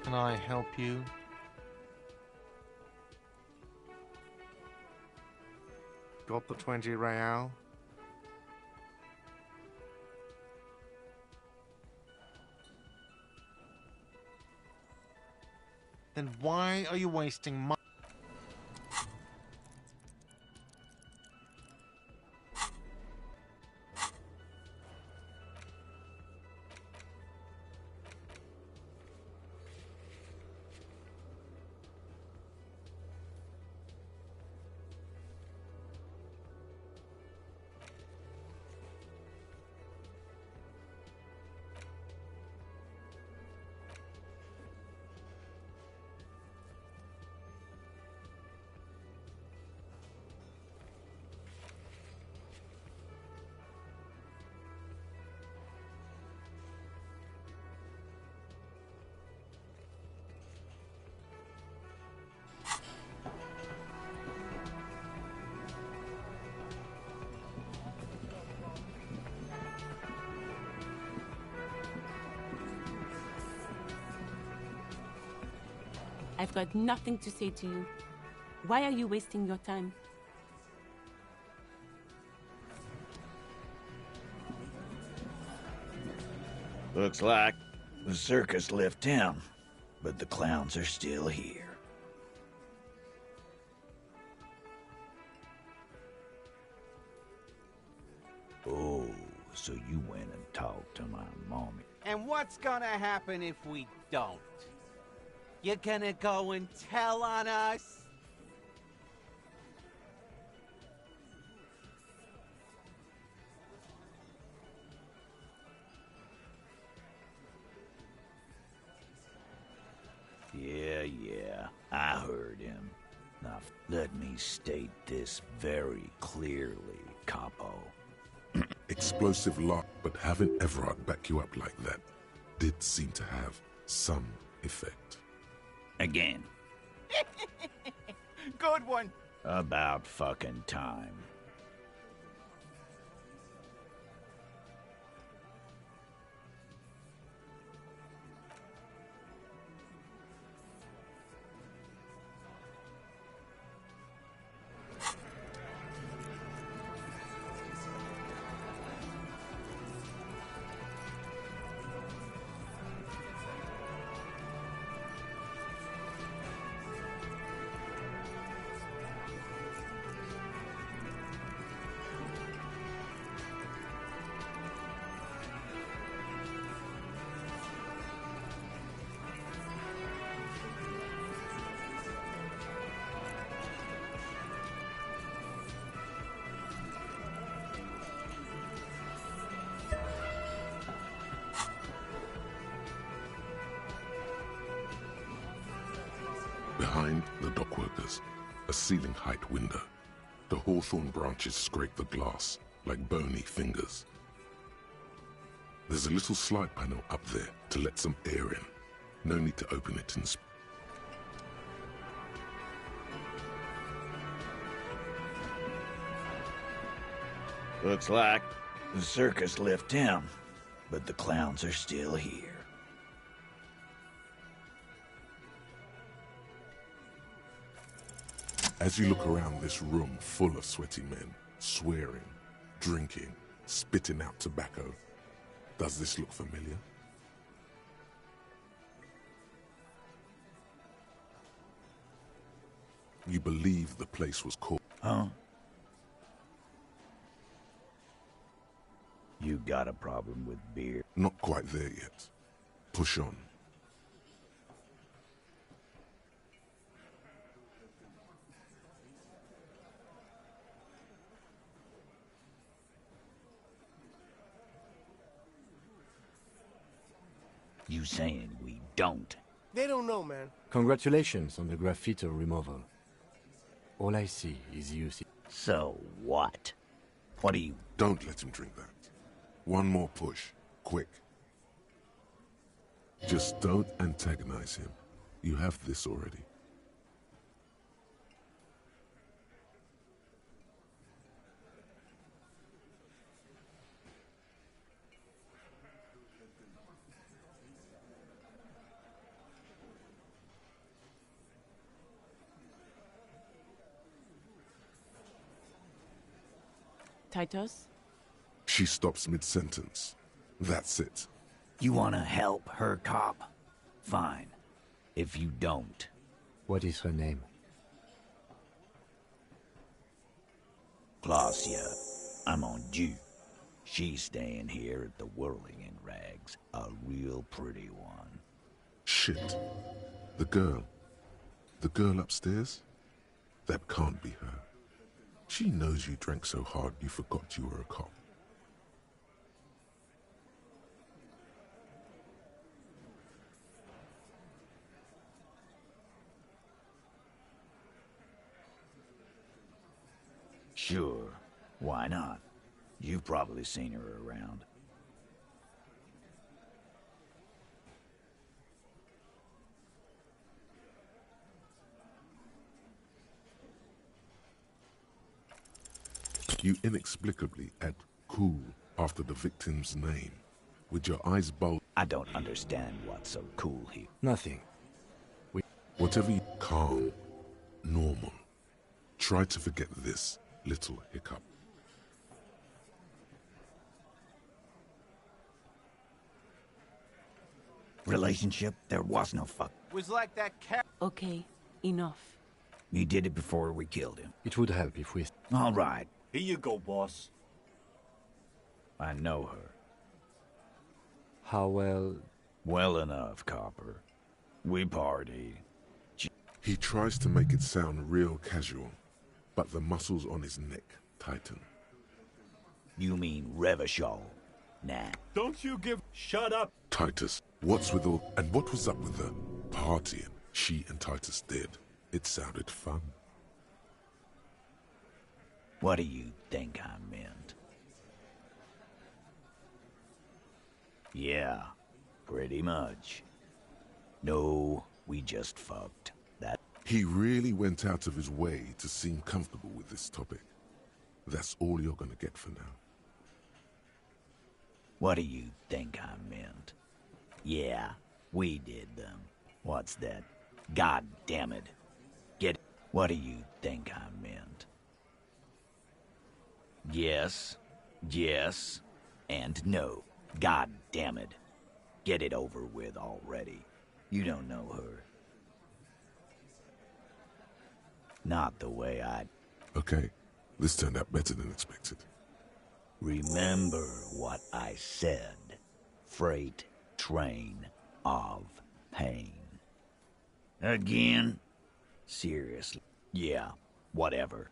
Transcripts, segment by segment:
Can I help you? Got the 20 real? Then why are you wasting my... I've got nothing to say to you. Why are you wasting your time? Looks like the circus left town, but the clowns are still here. Oh, so you went and talked to my mommy. And what's gonna happen if we don't? You gonna go and tell on us? Yeah, I heard him. Now, let me state this very clearly, Capo. Explosive lot, but having Everard back you up like that did seem to have some effect. Again. Good one. About fucking time. Behind the dockworkers, a ceiling-height window. The hawthorn branches scrape the glass like bony fingers. There's a little slide panel up there to let some air in. No need to open it and Looks like the circus left town, but the clowns are still here. As you look around this room full of sweaty men, swearing, drinking, spitting out tobacco, does this look familiar? You believe the place was called... Huh? You got a problem with beer? Not quite there yet. Push on. You saying we don't? They don't know, man. Congratulations on the graffiti removal. All I see is you see. So what? What do you... Don't let him drink that. One more push. Quick. Just don't antagonize him. You have this already. Titus? She stops mid-sentence. That's it. You wanna help her, cop? Fine. If you don't. What is her name? Claudia, I'm on due. She's staying here at the Whirling in Rags, a real pretty one. Shit. The girl. The girl upstairs? That can't be her. She knows you drank so hard you forgot you were a cop. Sure, why not? You've probably seen her around. You inexplicably add cool after the victim's name, with your eyes bulged. I don't understand what's so cool here. Nothing. Whatever you... Calm. Normal. Try to forget this little hiccup. Relationship? There was no fuck. Was like that cat. Okay, enough. You did it before we killed him. It would help if we... All right. Here you go, boss. I know her. How well... Well enough, Copper. We party. He tries to make it sound real casual, but the muscles on his neck tighten. You mean Revachol? Nah. Don't you give... Shut up! Titus, what's with all... And what was up with the partying she and Titus did? It sounded fun. What do you think I meant? Yeah, pretty much. No, we just fucked. That... He really went out of his way to seem comfortable with this topic. That's all you're gonna get for now. What do you think I meant? Yeah, we did them. What's that? God damn it. Get... What do you think I meant? Yes, yes, and no. God damn it. Get it over with already. You don't know her. Not the way I... Okay, this turned out better than expected. Remember what I said. Freight train of pain. Again? Seriously. Yeah, whatever.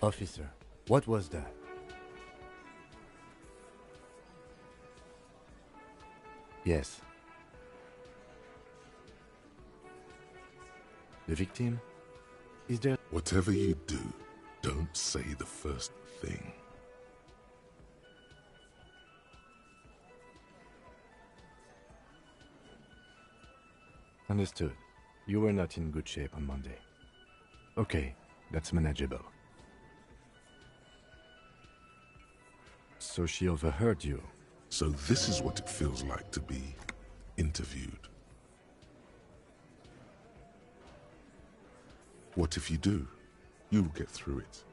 Officer, what was that? Yes. The victim? Is there... Whatever you do, don't say the first thing. Understood. You were not in good shape on Monday. Okay, that's manageable. So she overheard you. So this is what it feels like to be interviewed. What if you do? You'll get through it.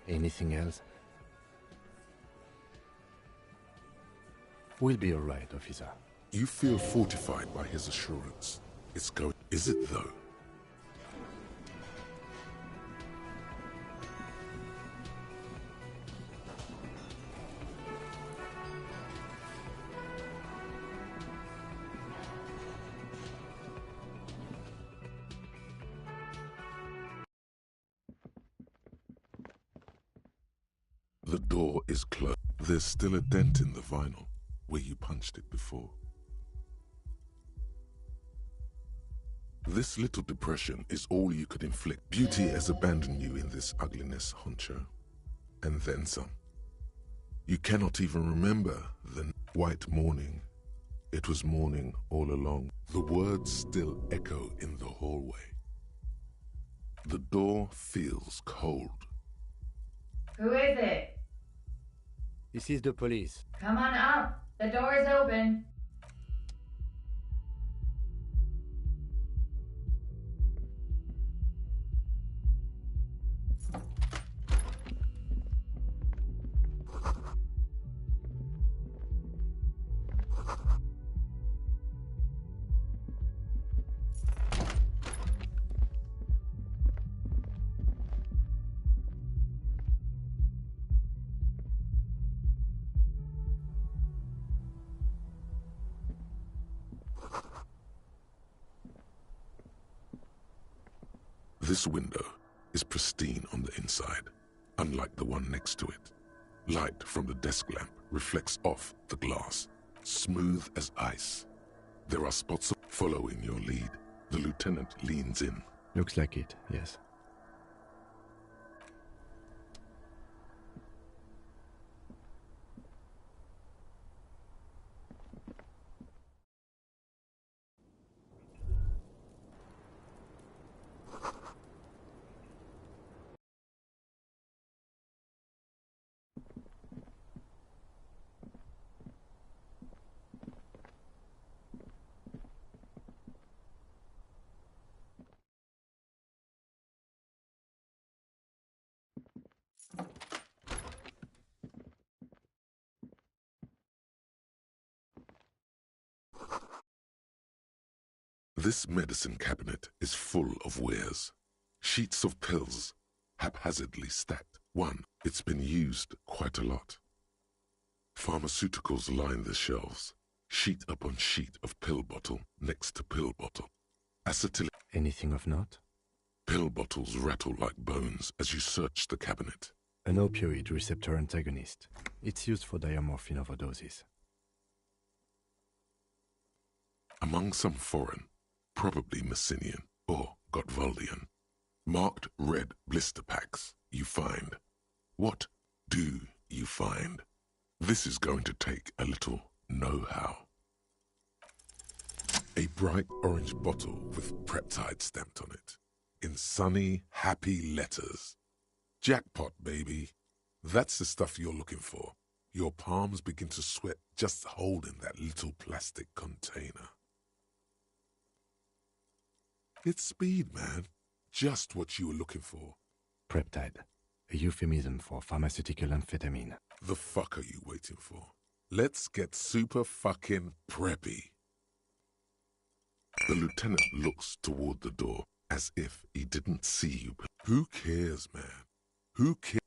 Anything else? We'll be all right, officer. You feel fortified by his assurance. It's going... Is it though? The door is closed. There's still a dent in the vinyl where you punched it before. This little depression is all you could inflict. Beauty has abandoned you in this ugliness, Honcho. And then some. You cannot even remember the white morning. It was morning all along. The words still echo in the hallway. The door feels cold. Who is it? This is the police. Come on up. The door is open. This window is pristine on the inside, unlike the one next to it. Light from the desk lamp reflects off the glass, smooth as ice. There are spots of following your lead. The lieutenant leans in. Looks like it, yes. This medicine cabinet is full of wares. Sheets of pills, haphazardly stacked. It's been used quite a lot. Pharmaceuticals line the shelves, sheet upon sheet of pill bottle next to pill bottle. Acetyl. Anything of note? Pill bottles rattle like bones as you search the cabinet. An opioid receptor antagonist. It's used for diamorphine overdoses. Among some foreign, probably Messinian or Gottwaldian, marked red blister packs you find. What do you find? This is going to take a little know-how. A bright orange bottle with peptide stamped on it, in sunny, happy letters. Jackpot, baby. That's the stuff you're looking for. Your palms begin to sweat just holding that little plastic container. It's speed, man. Just what you were looking for. Peptide, a euphemism for pharmaceutical amphetamine. The fuck are you waiting for? Let's get super fucking preppy. The lieutenant looks toward the door as if he didn't see you. Who cares, man? Who cares?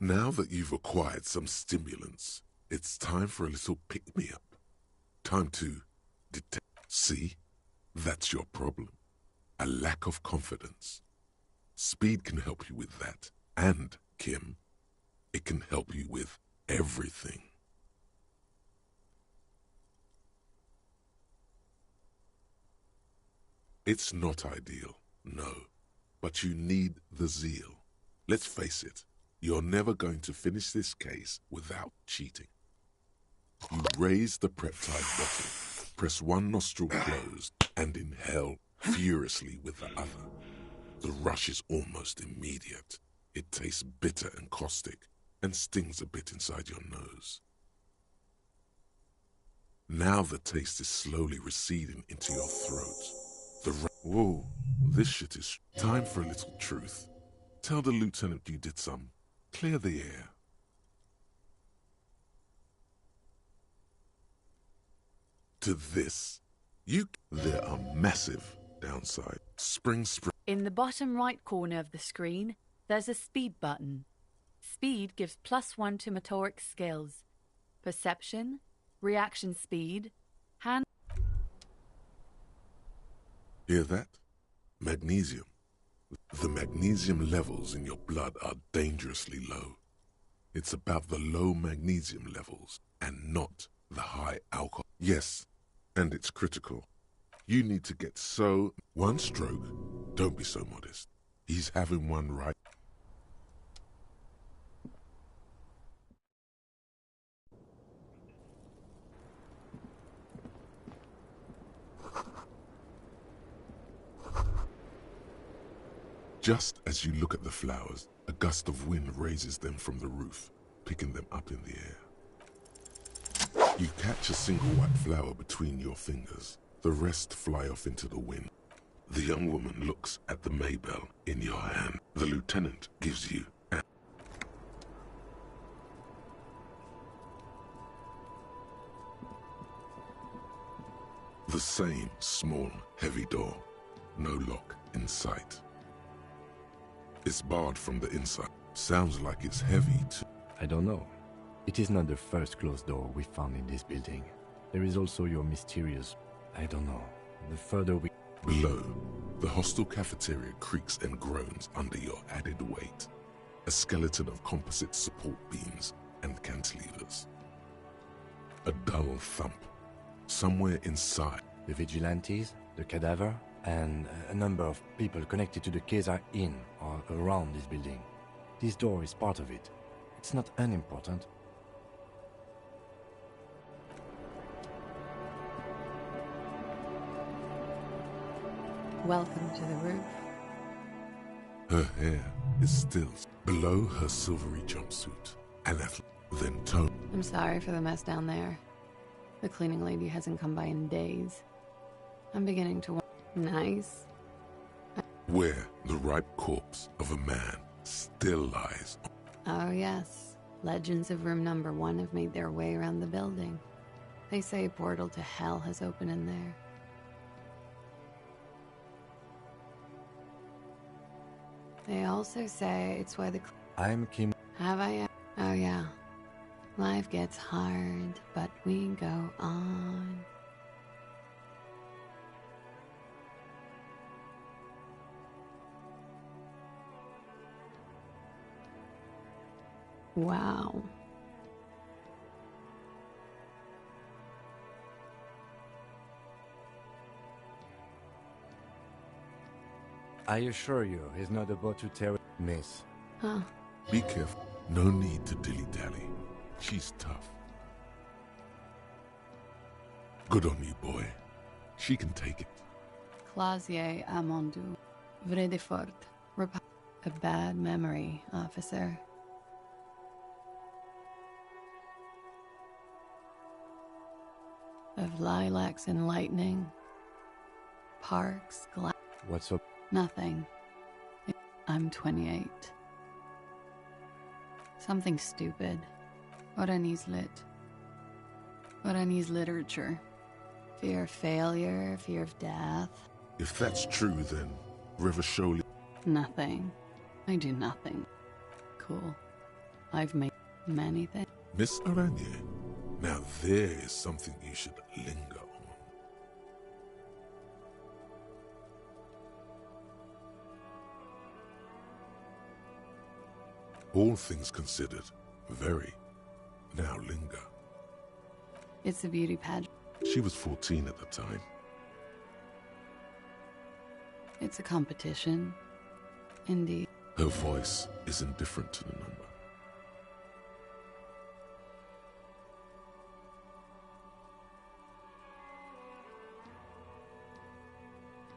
Now that you've acquired some stimulants, it's time for a little pick-me-up. Time to detect. See? That's your problem. A lack of confidence. Speed can help you with that. And, Kim, It can help you with everything. It's not ideal, no, but you need the zeal. Let's face it, you're never going to finish this case without cheating. You raise the peptide bottle, press one nostril closed, and inhale furiously with the other. The rush is almost immediate. It tastes bitter and caustic, and stings a bit inside your nose. Now the taste is slowly receding into your throat. Whoa, this shit is... Time for a little truth. Tell the lieutenant you did some. Clear the air. To this, there are massive downsides. Spring. In the bottom right corner of the screen, there's a speed button. Speed gives +1 to motoric skills. Perception, reaction speed, hand... Hear that? Magnesium. The magnesium levels in your blood are dangerously low. It's about the low magnesium levels and not the high alcohol. Yes, and it's critical. You need to get so... One stroke? Don't be so modest. He's having one right. Just as you look at the flowers, a gust of wind raises them from the roof, picking them up in the air. You catch a single white flower between your fingers. The rest fly off into the wind. The young woman looks at the Maybell in your hand. The lieutenant gives you the same small, heavy door. No lock in sight. It's barred from the inside. Sounds like it's heavy too. I don't know. It is not the first closed door we found in this building. There is also your mysterious... I don't know. The further we... Below, the hostel cafeteria creaks and groans under your added weight. A skeleton of composite support beams and cantilevers. A dull thump. Somewhere inside. The vigilantes, the cadaver, and a number of people connected to the Quizá Inn are around this building. This door is part of it. It's not unimportant. Welcome to the roof. Her hair is still below her silvery jumpsuit. And then tone. I'm sorry for the mess down there. The cleaning lady hasn't come by in days. I'm beginning to... Nice. Where the ripe corpse of a man still lies. Oh yes. Legends of room number 1 have made their way around the building. They say a portal to hell has opened in there. They also say it's why the... I'm Kim. Have I... Oh yeah. Life gets hard, but we go on. Wow. I assure you, he's not about to tear... Miss. Huh. Be careful. No need to dilly-dally. She's tough. Good on you, boy. She can take it. Clausier Amandu. Vrai de fort. A bad memory, officer. Of lilacs and lightning. Parks, glass. What's up? Nothing. I'm 28. Something stupid. Oranese lit. Oranese literature. Fear of failure, fear of death. If that's true, then River Sholi... Nothing. I do nothing. Cool. I've made many things. Miss Aranye, now there is something you should linger on. All things considered, Very. Now linger. It's a beauty pageant. She was 14 at the time. It's a competition. Indeed. Her voice is indifferent to the number.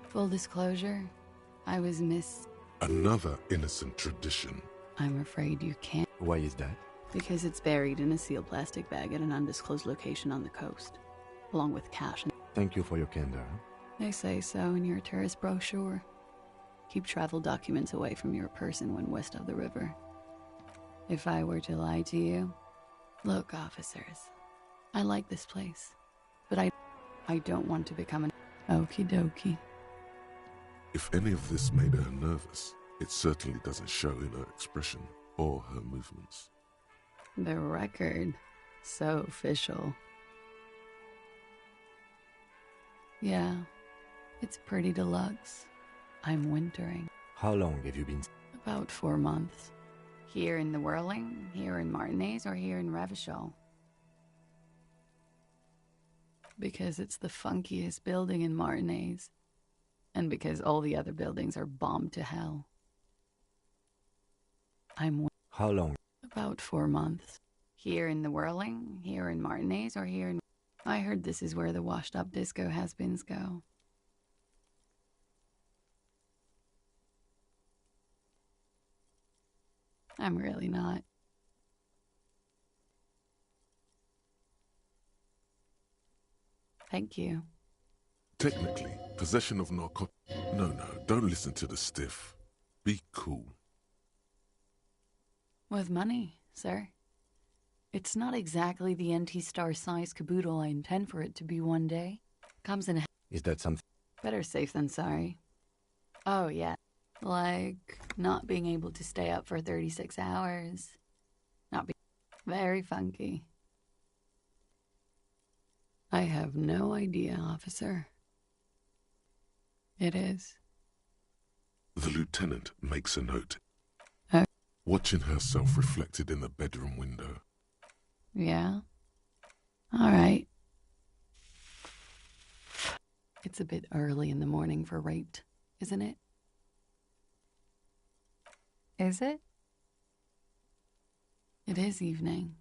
Full disclosure, I was Another innocent tradition. I'm afraid you can't. Why is that? Because it's buried in a sealed plastic bag at an undisclosed location on the coast, along with cash. Thank you for your candor. They say so in your tourist brochure. Keep travel documents away from your person when west of the river. If I were to lie to you, look, officers, I like this place, but I don't want to become an okie dokie. If any of this made her nervous, it certainly doesn't show in her expression or her movements. The record, so official. Yeah, it's pretty deluxe. I'm wintering. How long have you been? About 4 months. Here in the Whirling, here in Martinez, or here in Revachol. Because it's the funkiest building in Martinez. And because all the other buildings are bombed to hell. How long? About 4 months. Here in the Whirling, here in Martinez, or here in... I heard this is where the washed-up disco has-beens go. I'm really not. Thank you. Technically, possession of narcotics... No, don't listen to the stiff. Be cool. With money, sir. It's not exactly the NT-star size caboodle I intend for it to be one day. Comes in... Is that something? Better safe than sorry. Oh, yeah. Like, not being able to stay up for 36 hours. Not be... Very funky. I have no idea, officer. It is. The lieutenant makes a note. Oh. Watching herself reflected in the bedroom window. Yeah? All right. It's a bit early in the morning for rape, isn't it? Is it? It is evening.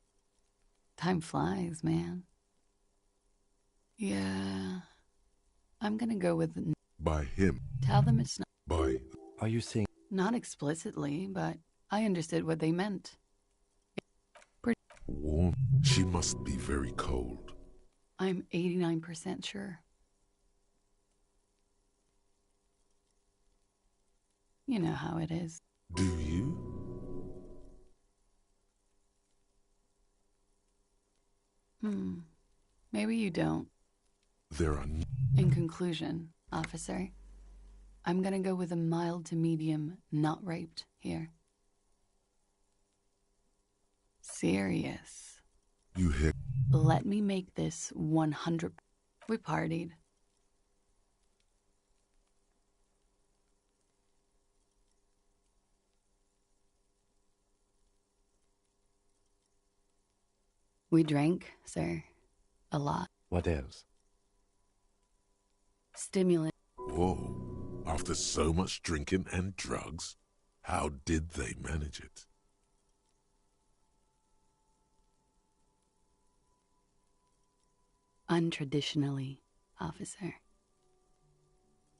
Time flies, man. Yeah. I'm gonna go with... By him. Tell them it's not... By... Are you saying... Not explicitly, but I understood what they meant. Warm. She must be very cold. I'm 89% sure. You know how it is. Do you? Maybe you don't. There are... In conclusion, officer, I'm gonna go with a mild to medium not raped here. Serious. You hear? Let me make this 100... We partied. We drank, sir. A lot. What else? Stimulant. Whoa. After so much drinking and drugs, how did they manage it? Untraditionally, officer.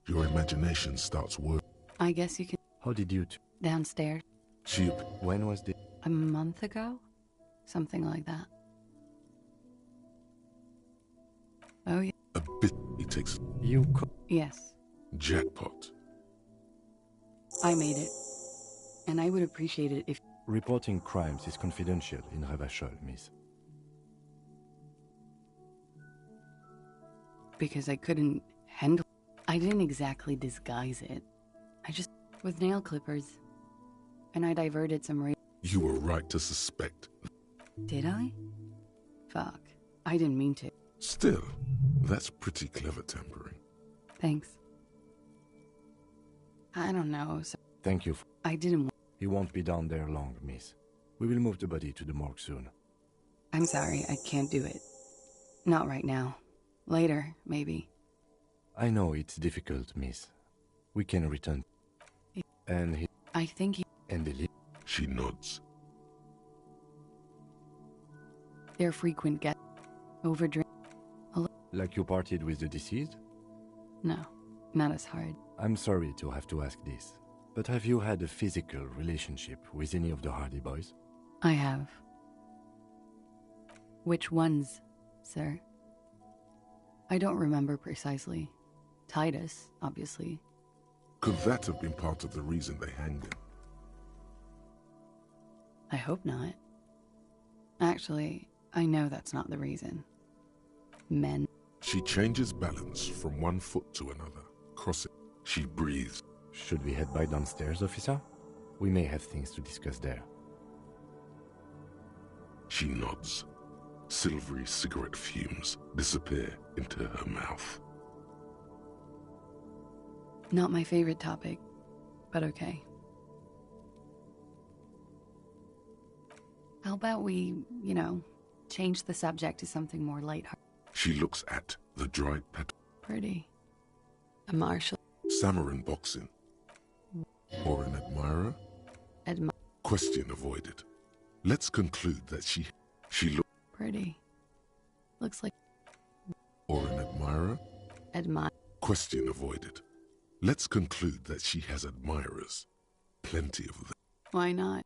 Your imagination starts working. I guess you can... How did you two? Downstairs. When was the... A month ago? Something like that. Oh, yeah. A bit he takes. You Yes. Jackpot. I made it. And I would appreciate it if... Reporting crimes is confidential in Revachol, miss. Because I couldn't handle... I didn't exactly disguise it. I just... With nail clippers. And I diverted some... You were right to suspect. Did I? Fuck. I didn't mean to. Still, that's pretty clever tampering. Thanks. I don't know, so... Thank you. I didn't... He won't be down there long, miss. We will move the body to the morgue soon. I'm sorry, I can't do it. Not right now. Later, maybe. I know it's difficult, miss. We can return. And he... I think he... And Ellie... She nods. They're frequent guests. Overdrink. Like you partied with the deceased? No, not as hard. I'm sorry to have to ask this, but have you had a physical relationship with any of the Hardy Boys? I have. Which ones, sir? I don't remember precisely. Titus, obviously. Could that have been part of the reason they hanged him? I hope not. Actually, I know that's not the reason. Men. She changes balance from one foot to another, crossing. She breathes. Should we head by downstairs, officer? We may have things to discuss there. She nods. Silvery cigarette fumes disappear into her mouth. Not my favorite topic, but okay. How about we, change the subject to something more lighthearted? She looks at the dried petal. Pretty. A marshal. Samarin boxing. Or an admirer? Question avoided. Let's conclude that she looks Pretty. Looks like... Or an admirer? Question avoided. Let's conclude that she has admirers. Plenty of them. Why not?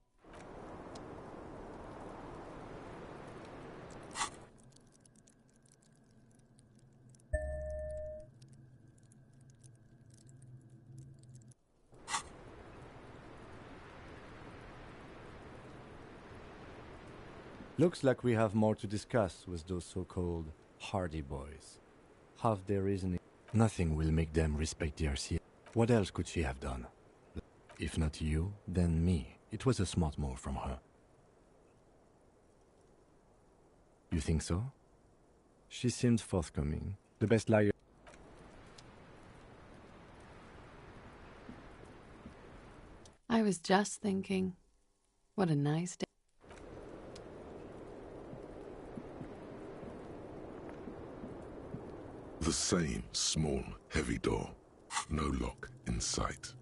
Looks like we have more to discuss with those so-called Hardy Boys. Have their reasoning. Nothing will make them respect the RCA. What else could she have done? If not you, then me. It was a smart move from her. You think so? She seemed forthcoming. The best liar. I was just thinking, what a nice day. The same small, heavy door. No lock in sight.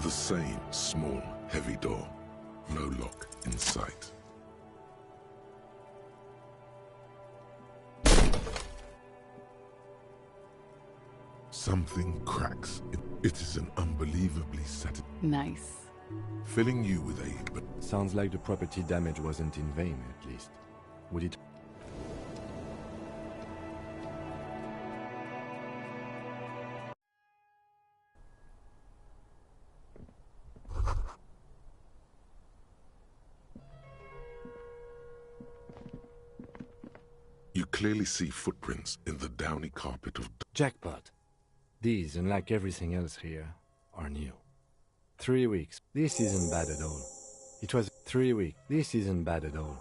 The same small, heavy door. No lock in sight. something cracks. It is an unbelievably satisfying. Nice. Filling you with a... Sounds like the property damage wasn't in vain, at least. Would it... You clearly see footprints in the downy carpet of... Jackpot. These, unlike everything else here, are new. 3 weeks. This isn't bad at all. It was 3 weeks. This isn't bad at all.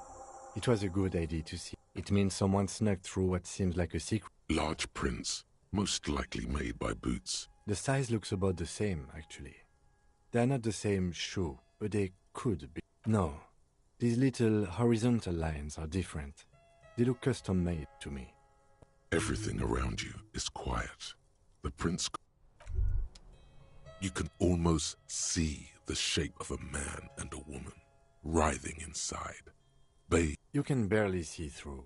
It was a good idea to see. It means someone snuck through what seems like a secret. Large prints, most likely made by Boots. The size looks about the same, actually. They're not the same shoe, but they could be. No. These little horizontal lines are different. They look custom-made to me. Everything around you is quiet. The prints... You can almost see the shape of a man and a woman writhing inside. You can barely see through.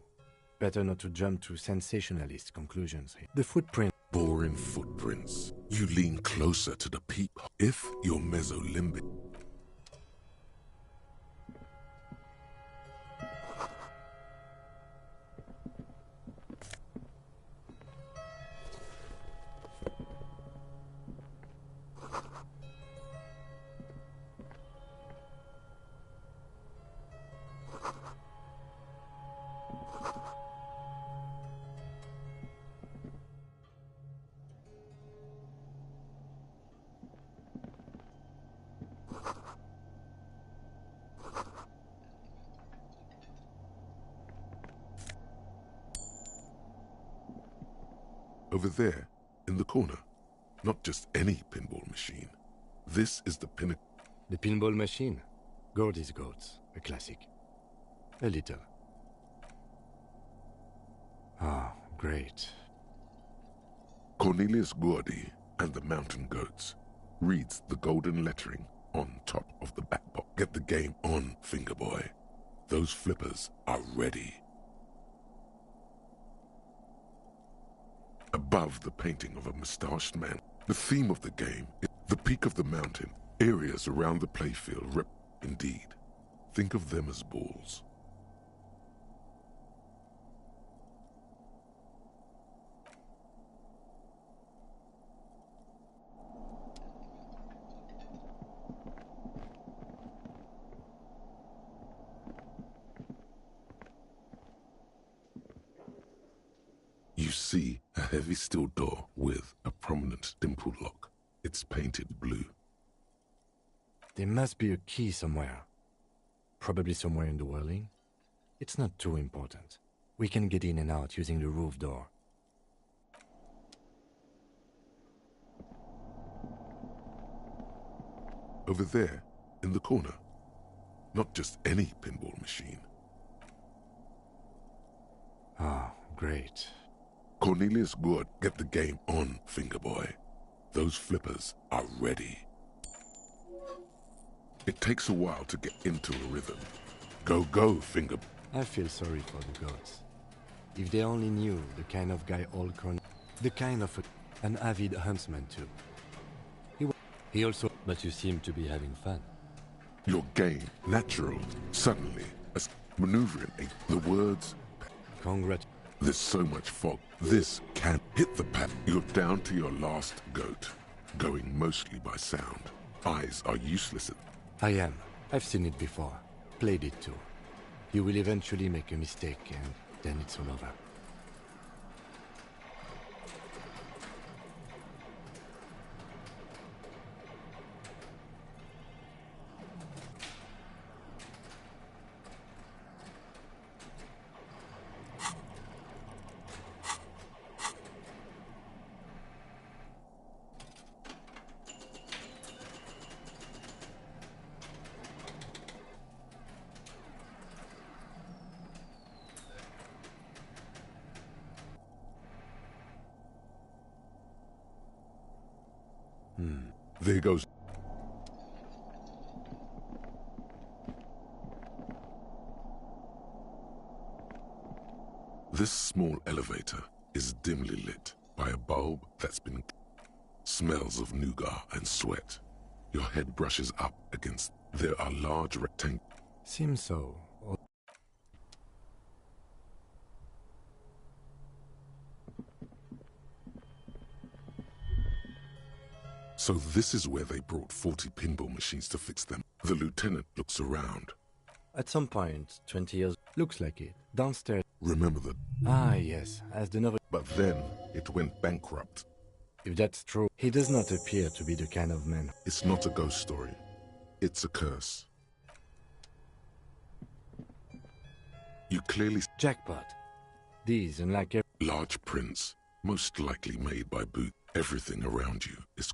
Better not to jump to sensationalist conclusions here. The footprint... Boring footprints. You lean closer to the peephole. If you're mesolimbic... Over there, in the corner, not just any pinball machine. This is the pinnacle. The pinball machine. Gordy's Goats, a classic. A little. Ah, great. Cornelius Gordy and the Mountain Goats reads the golden lettering on top of the back box. Get the game on, Fingerboy. Those flippers are ready. Above the painting of a moustached man, the theme of the game is the peak of the mountain, areas around the playfield. Indeed, think of them as balls. You see a heavy steel door with a prominent dimpled lock. It's painted blue. There must be a key somewhere. Probably somewhere in the whirling. It's not too important. We can get in and out using the roof door. Over there, in the corner. Not just any pinball machine. Ah, great. Cornelius Good, get the game on, Fingerboy. Those flippers are ready. It takes a while to get into a rhythm. Go, go, Finger... I feel sorry for the gods. If they only knew the kind of guy old the kind of an avid huntsman too. He also... But you seem to be having fun. Your game, natural, suddenly, as maneuvering the words... Congrats. There's so much fog. This can't hit the pad. You're down to your last goat, going mostly by sound. Eyes are useless at... I am. I've seen it before. Played it too. You will eventually make a mistake and then it's all over. There goes... This small elevator is dimly lit by a bulb that's been... Smells of nougat and sweat. Your head brushes up against. There are large rectangles. Seems so. So this is where they brought 40 pinball machines to fix them. The lieutenant looks around. At some point, 20 years... Looks like it. Downstairs. Remember that. Ah, yes, as the novel... But then, it went bankrupt. If that's true, he does not appear to be the kind of man... It's not a ghost story. It's a curse. You clearly... Jackpot. These, unlike every... Large prints, most likely made by boot. Everything around you is...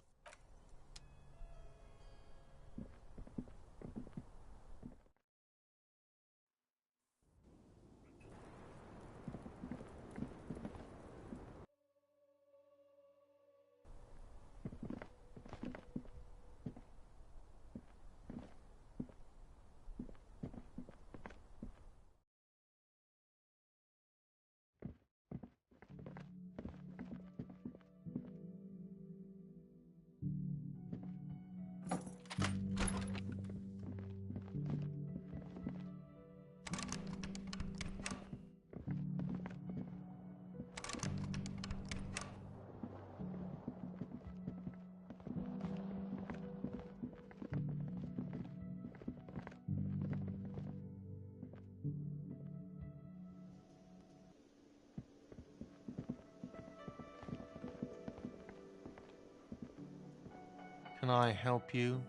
Can I help you?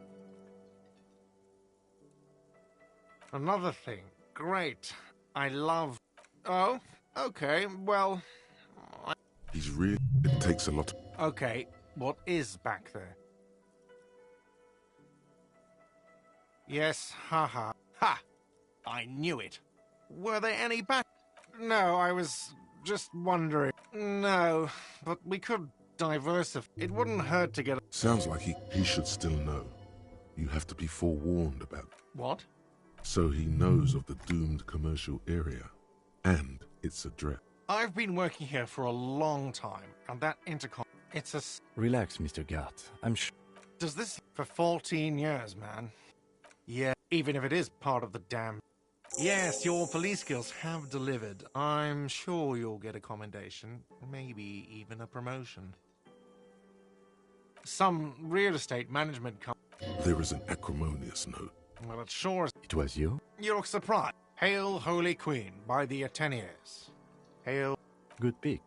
Another thing. Great. I love... Oh, okay, well... He's really... It takes a lot... Okay, what is back there? Yes, haha. Ha! I knew it. Were there any back... No, I was just wondering. No, but we could diversify. It wouldn't hurt to get... Sounds like he should still know. You have to be forewarned about... What? So he knows of the doomed commercial area and its address. I've been working here for a long time, and that intercom... It's a... Relax, Mr. Gart. I'm sure... Does this... For 14 years, man. Yeah, even if it is part of the damn... Yes, your police skills have delivered. I'm sure you'll get a commendation, maybe even a promotion. Some real estate management There is an acrimonious note. Well, it sure is. It was you? You look surprised. Hail, Holy Queen, by the Ateniers. Hail... Good pick.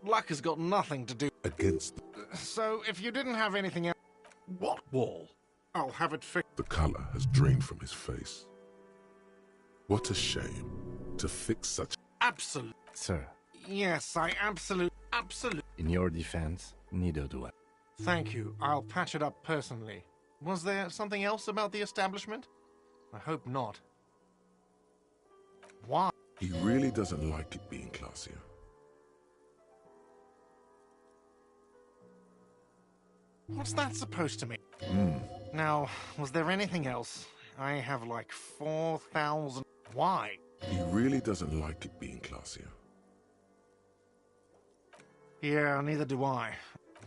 Luck has got nothing to do... Against... So, if you didn't have anything else... What wall? I'll have it fixed. The color has drained from his face. What a shame to fix such... Absolute... Sir. Yes, I absolute... In your defense, neither do I. Thank you. I'll patch it up personally. Was there something else about the establishment? I hope not. Why? He really doesn't like it being classier. What's that supposed to mean? Now, was there anything else? I have like 4,000... Why? He really doesn't like it being classier. Yeah, neither do I.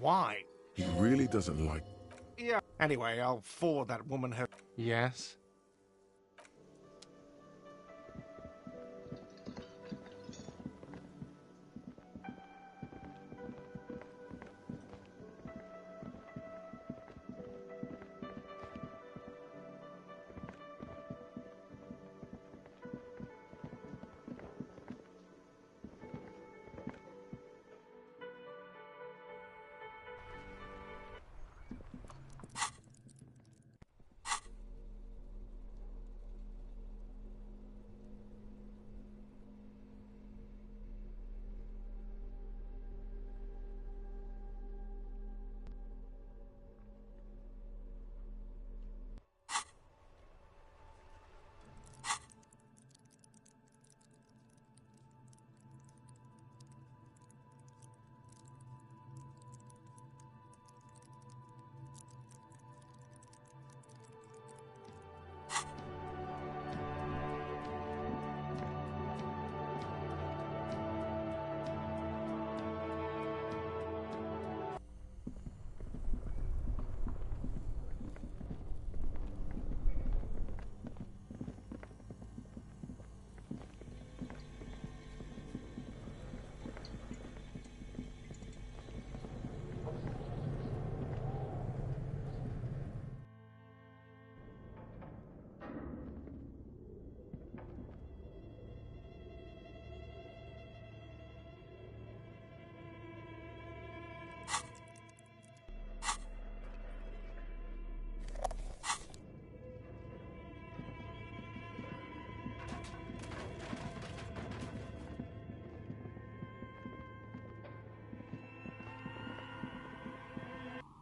Why? He really doesn't like... Yeah. Anyway, I'll forward that woman her... Yes?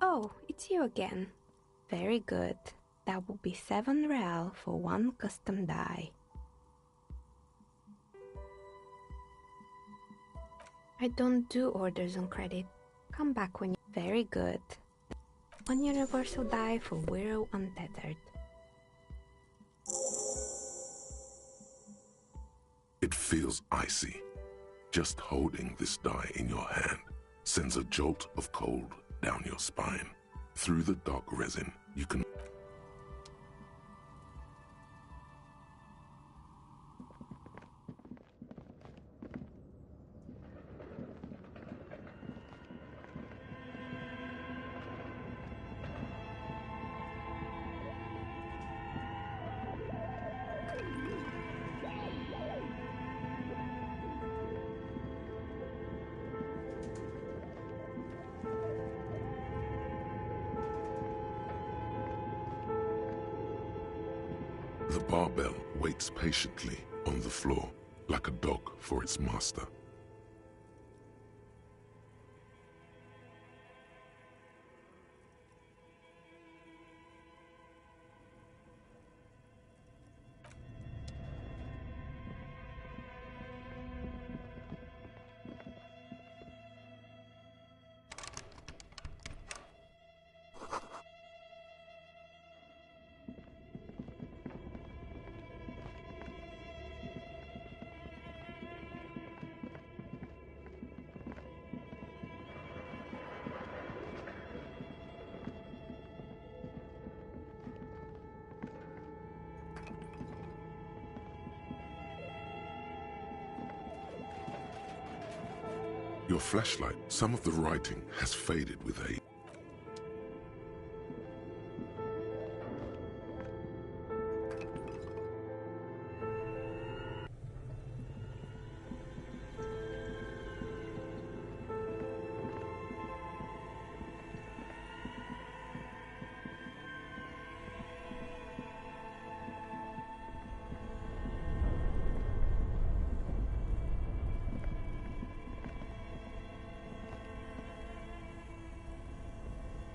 Oh, it's you again. Very good. That will be 7 real for 1 custom die. I don't do orders on credit. Come back when you... Very good. 1 universal die for Wirral Untethered. It feels icy. Just holding this die in your hand sends a jolt of cold down your spine. Through the dark resin, you can... The barbell waits patiently on the floor, like a dog for its master. Your flashlight, some of the writing has faded with age.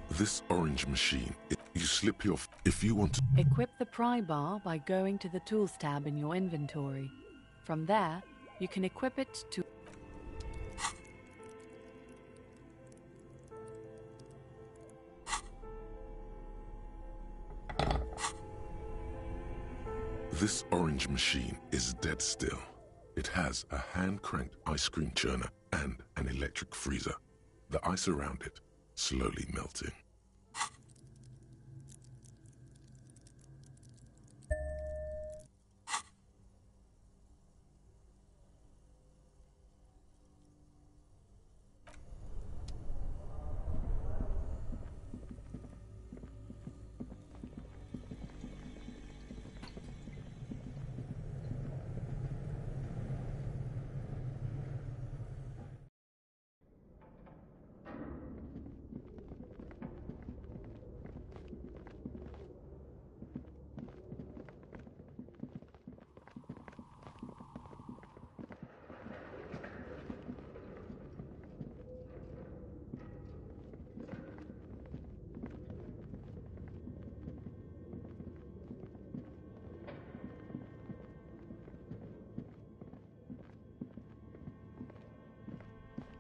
This orange machine, you slip your... If you want to... Equip the pry bar by going to the Tools tab in your inventory. From there, you can equip it to... This orange machine is dead still. It has a hand-cranked ice cream churner and an electric freezer. The ice around it slowly melting.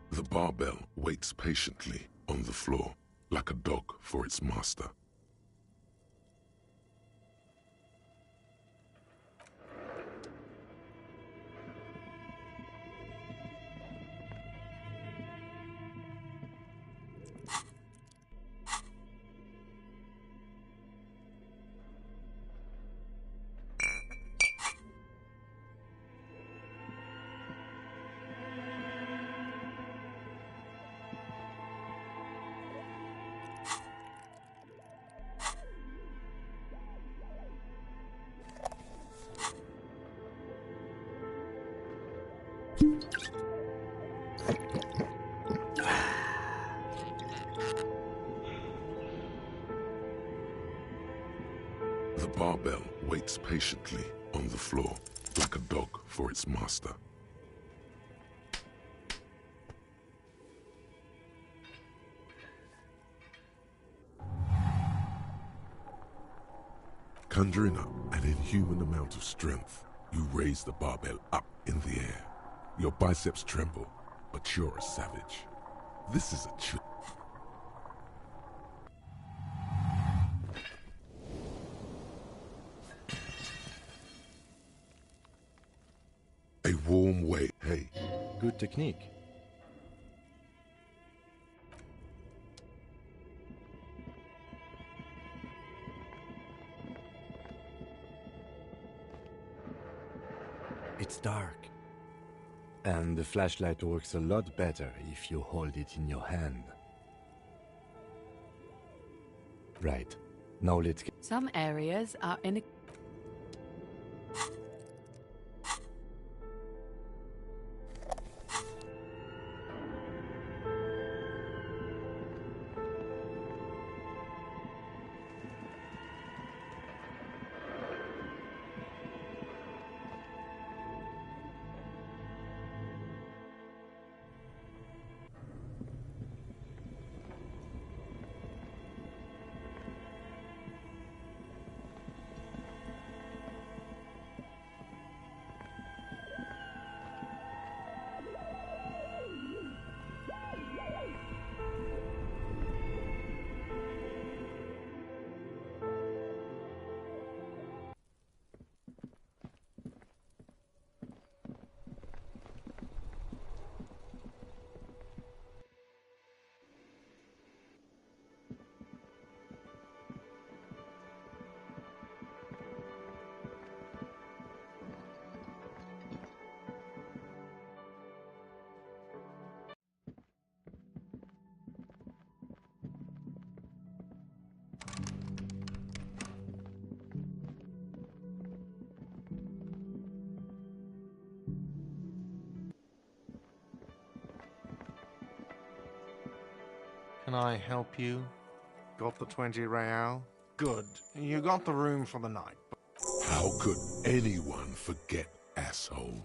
The barbell waits patiently on the floor, like a dog for its master. The barbell waits patiently on the floor, like a dog for its master. Conjuring up an inhuman amount of strength, you raise the barbell up in the air. Your biceps tremble, but you're a savage. This is a trick. A warm way. Hey. Good technique. It's dark. And the flashlight works a lot better if you hold it in your hand. Right. Now let's get... Some areas are in... Can I help you? Got the 20 real? Good. You got the room for the night. How could anyone forget, asshole?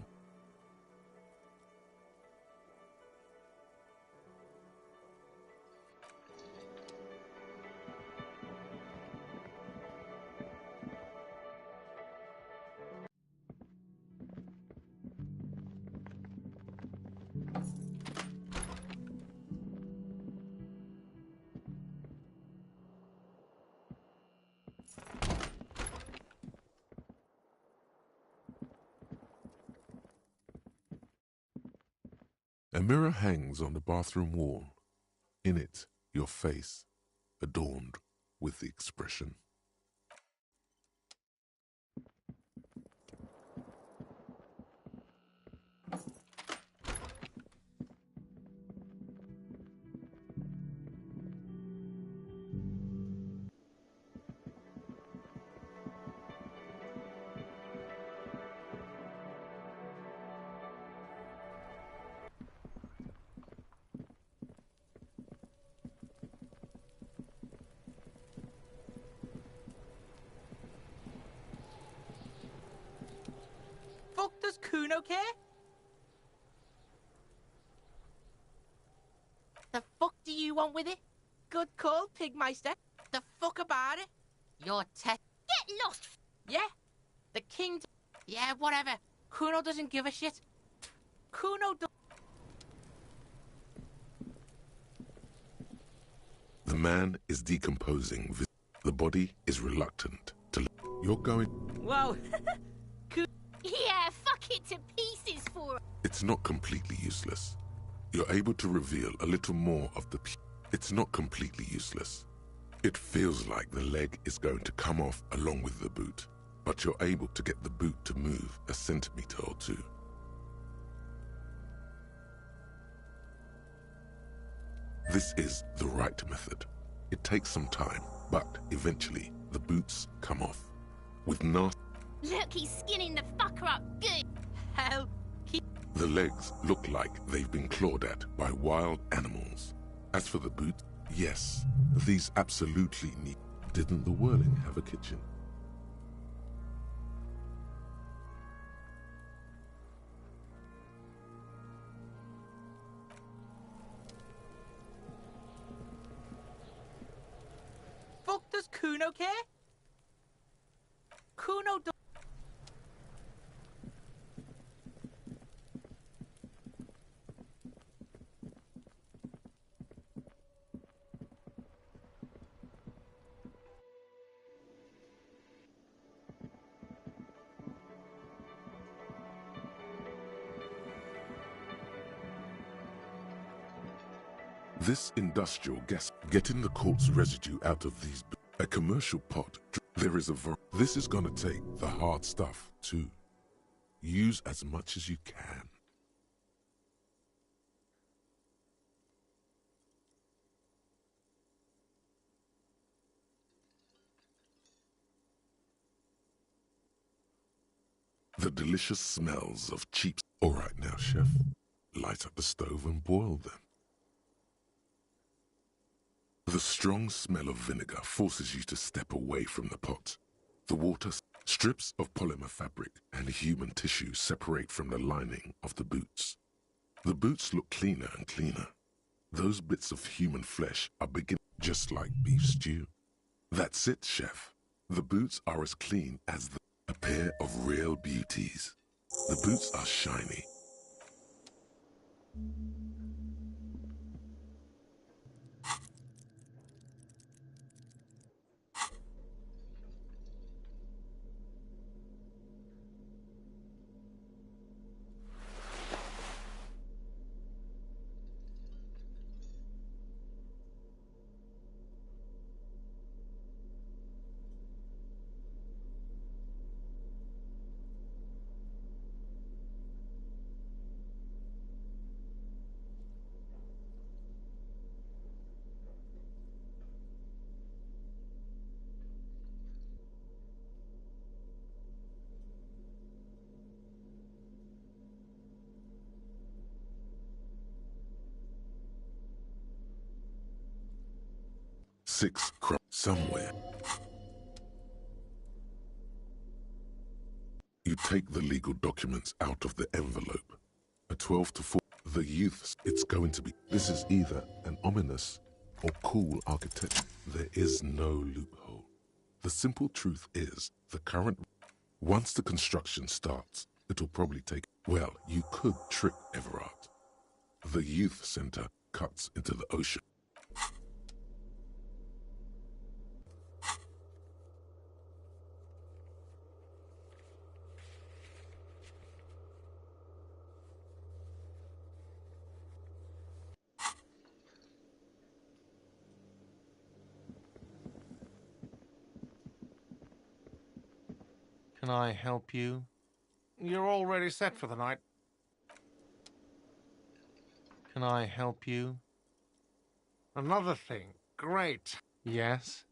A mirror hangs on the bathroom wall. In it, your face, adorned with the expression. Fuck does Kuno care? The fuck do you want with it? Good call, Pigmeister. The fuck about it? Your tech. Get lost! Yeah? The king. Yeah, whatever. Kuno doesn't give a shit. Kuno do. The man is decomposing. The body is reluctant to... You're going... Whoa. Yeah, fuck it to pieces for... It's not completely useless. You're able to reveal a little more of the... It's not completely useless. It feels like the leg is going to come off along with the boot, but you're able to get the boot to move a centimeter or two. This is the right method. It takes some time, but eventually the boots come off. With nasty... Look, he's skinning the fucker up good. Hell, the legs look like they've been clawed at by wild animals. As for the boot, yes, these absolutely need... Didn't the Whirling have a kitchen? fuck does Kuno care? Kuno do This industrial gas, getting the corpse residue out of these, a commercial pot, there is a this is gonna take the hard stuff too. Use as much as you can. The delicious smells of cheap. All right now, chef, light up the stove and boil them. The strong smell of vinegar forces you to step away from the pot. The water, strips of polymer fabric and human tissue separate from the lining of the boots. The boots look cleaner and cleaner. Those bits of human flesh are beginning just like beef stew. That's it, chef. The boots are as clean as a pair of real beauties. The boots are shiny. Somewhere. You take the legal documents out of the envelope. A 12 to 4. The youths, it's going to be. This is either an ominous or cool architecture. There is no loophole. The simple truth is, the current. Once the construction starts, it'll probably take. Well, you could trick Everard. The youth center cuts into the ocean. Can I help you? You're already set for the night. Can I help you? Another thing. Great. Yes?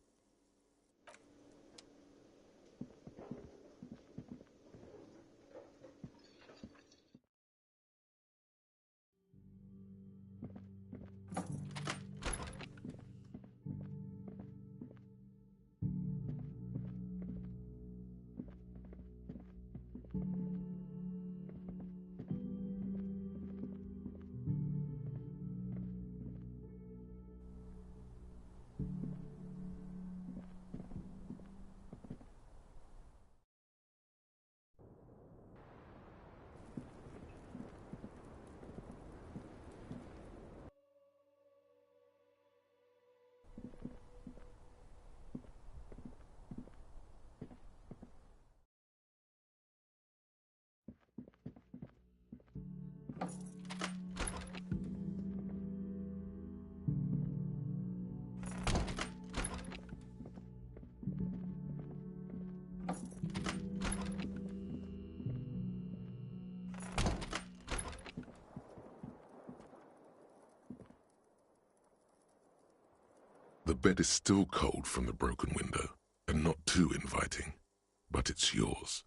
The bed is still cold from the broken window, and not too inviting, but it's yours.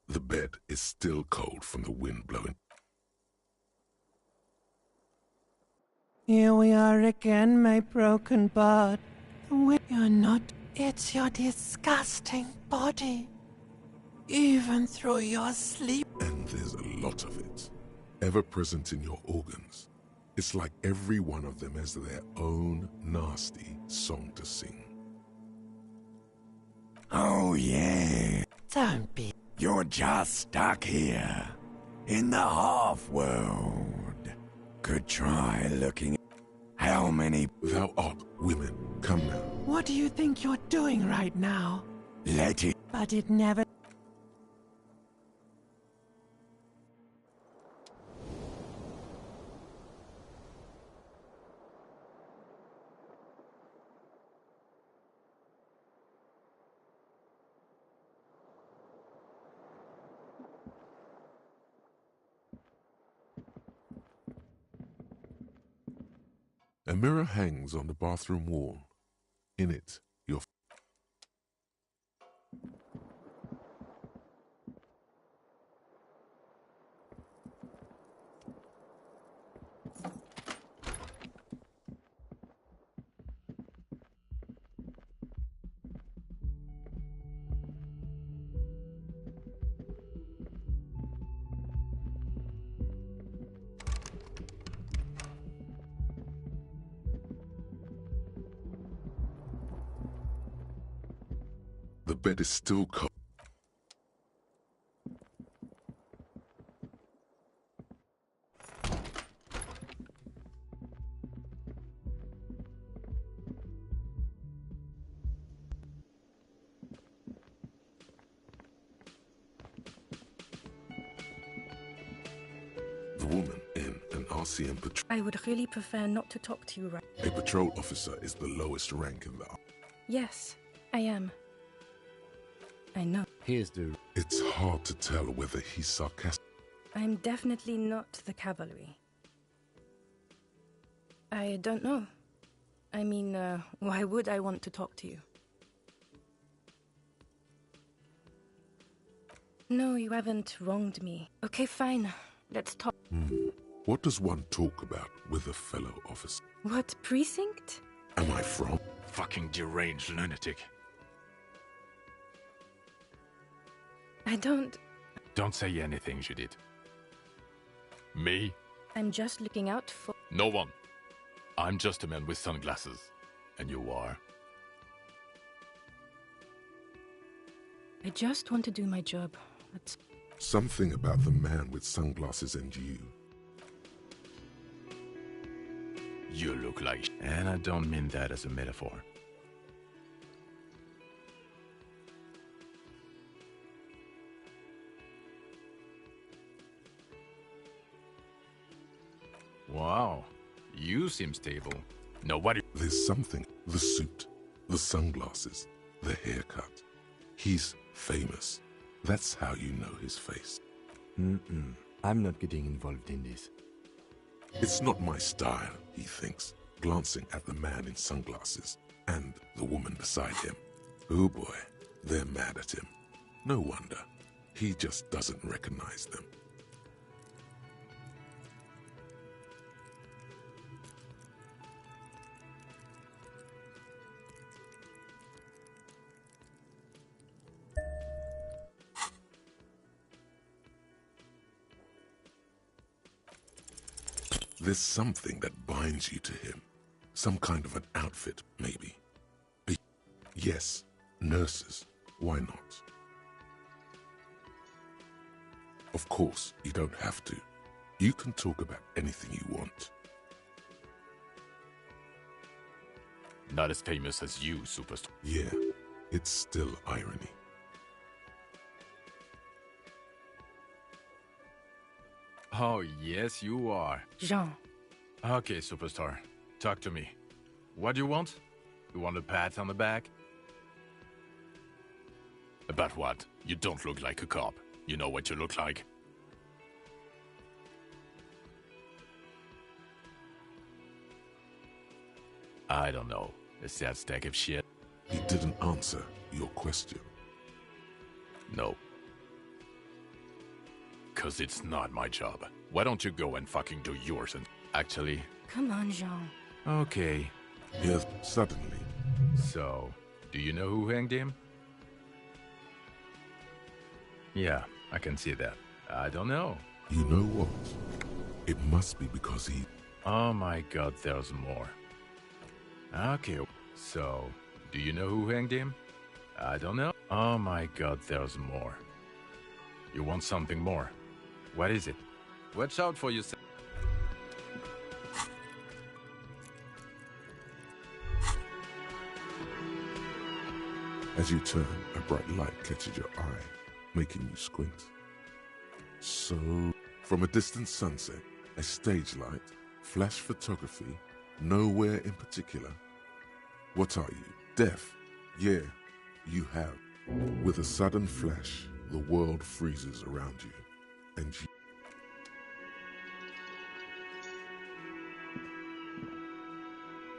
The bed is still cold from the wind blowing. Here we are again, my broken bud. You're not. It's your disgusting body. Even through your sleep. And there's a lot of it, ever present in your organs. It's like every one of them has their own nasty song to sing. Oh, yeah. Don't be. You're just stuck here. In the half-world. Could try looking at how many... Thou art women. Come now. What do you think you're doing right now? Let it... But it never... A mirror hangs on the bathroom wall. In it, your... The bed is still cold. The woman in an RCM patrol. I would really prefer not to talk to you right. A patrol officer is the lowest rank in the... Yes, I am. I know. Here's the... It's hard to tell whether he's sarcastic. I'm definitely not the cavalry. I don't know. I mean, why would I want to talk to you? No, you haven't wronged me. Okay, fine. Let's talk. What does one talk about with a fellow officer? What precinct? Am I from? Fucking deranged lunatic. I don't... Don't say anything, Judith. Me? I'm just looking out for... No one. I'm just a man with sunglasses. And you are? I just want to do my job. That's... Something about the man with sunglasses and you. You look like... And I don't mean that as a metaphor. Wow, you seem stable. Nobody... There's something. The suit, the sunglasses, the haircut. He's famous. That's how you know his face. I'm not getting involved in this. It's not my style, he thinks, glancing at the man in sunglasses and the woman beside him. Oh boy, they're mad at him. No wonder. He just doesn't recognize them. There's something that binds you to him. Some kind of an outfit, maybe. Yes, nurses. Why not? Of course, you don't have to. You can talk about anything you want. Not as famous as you, superstar. Yeah, it's still irony. Oh, yes, you are. Jean. Okay, superstar. Talk to me. What do you want? You want a pat on the back? About what? You don't look like a cop. You know what you look like. I don't know. A sad stack of shit. He didn't answer your question. No. 'Cause it's not my job. Why don't you go and fucking do yours and... Actually... Come on, Jean. Okay. Yes, suddenly. So, do you know who hanged him? Yeah, I can see that. I don't know. You know what? It must be because he... Oh my god, there's more. Okay, so, do you know who hanged him? I don't know. Oh my god, there's more. You want something more? What is it? Watch out for yourself. As you turn, a bright light catches your eye, making you squint. So, from a distant sunset, a stage light, flash photography, nowhere in particular. What are you, deaf? Yeah, you have. With a sudden flash, the world freezes around you, and you...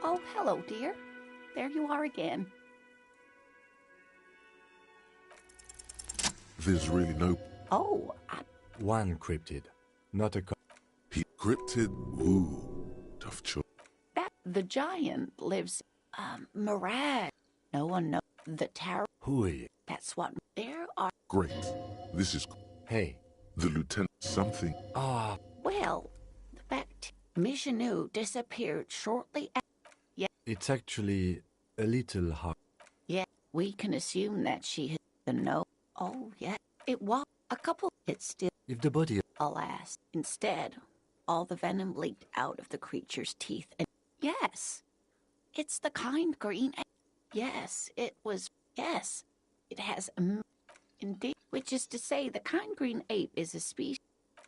Oh, hello, dear. There you are again. There's really no... Oh, One cryptid, not a... He cryptid? Ooh, tough choice. That the giant lives, Mirage. No one knows the tower. Who are you? That's what there are. Great. This is... Hey. The lieutenant... Something... Ah. Well, the fact Michinu disappeared shortly after. Yeah. It's actually a little hard. Yeah, we can assume that she has the no. Oh, yeah, it was a couple. It's still. If the body... Alas, instead, all the venom leaked out of the creature's teeth. And yes, it's the kind green. Yes, it was. Yes, it has. Indeed, which is to say, the kind green ape is a species.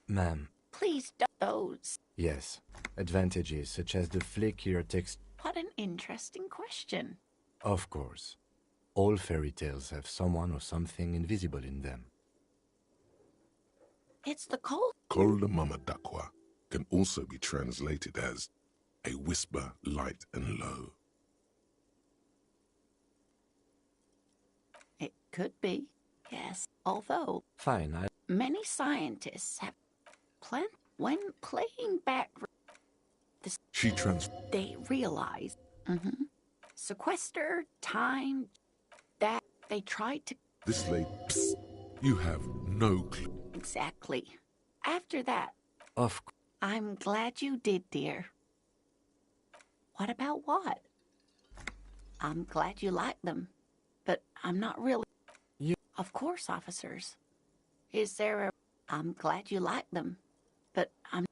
Ma'am. Please don't. Those. Yes, advantages such as the flakier text. What an interesting question. Of course. All fairy tales have someone or something invisible in them. It's the cold. Koldamamadakwa can also be translated as a whisper light and low. It could be, yes. Although, Fine, many scientists have when playing back this, they realize sequester time that they tried to. This lady, psst, you have no clue. Exactly. After that, of course. I'm glad you did, dear. What about what? I'm glad you like them, but I'm not really. You. Of course, officers. Is there a... I'm glad you like them, but I'm...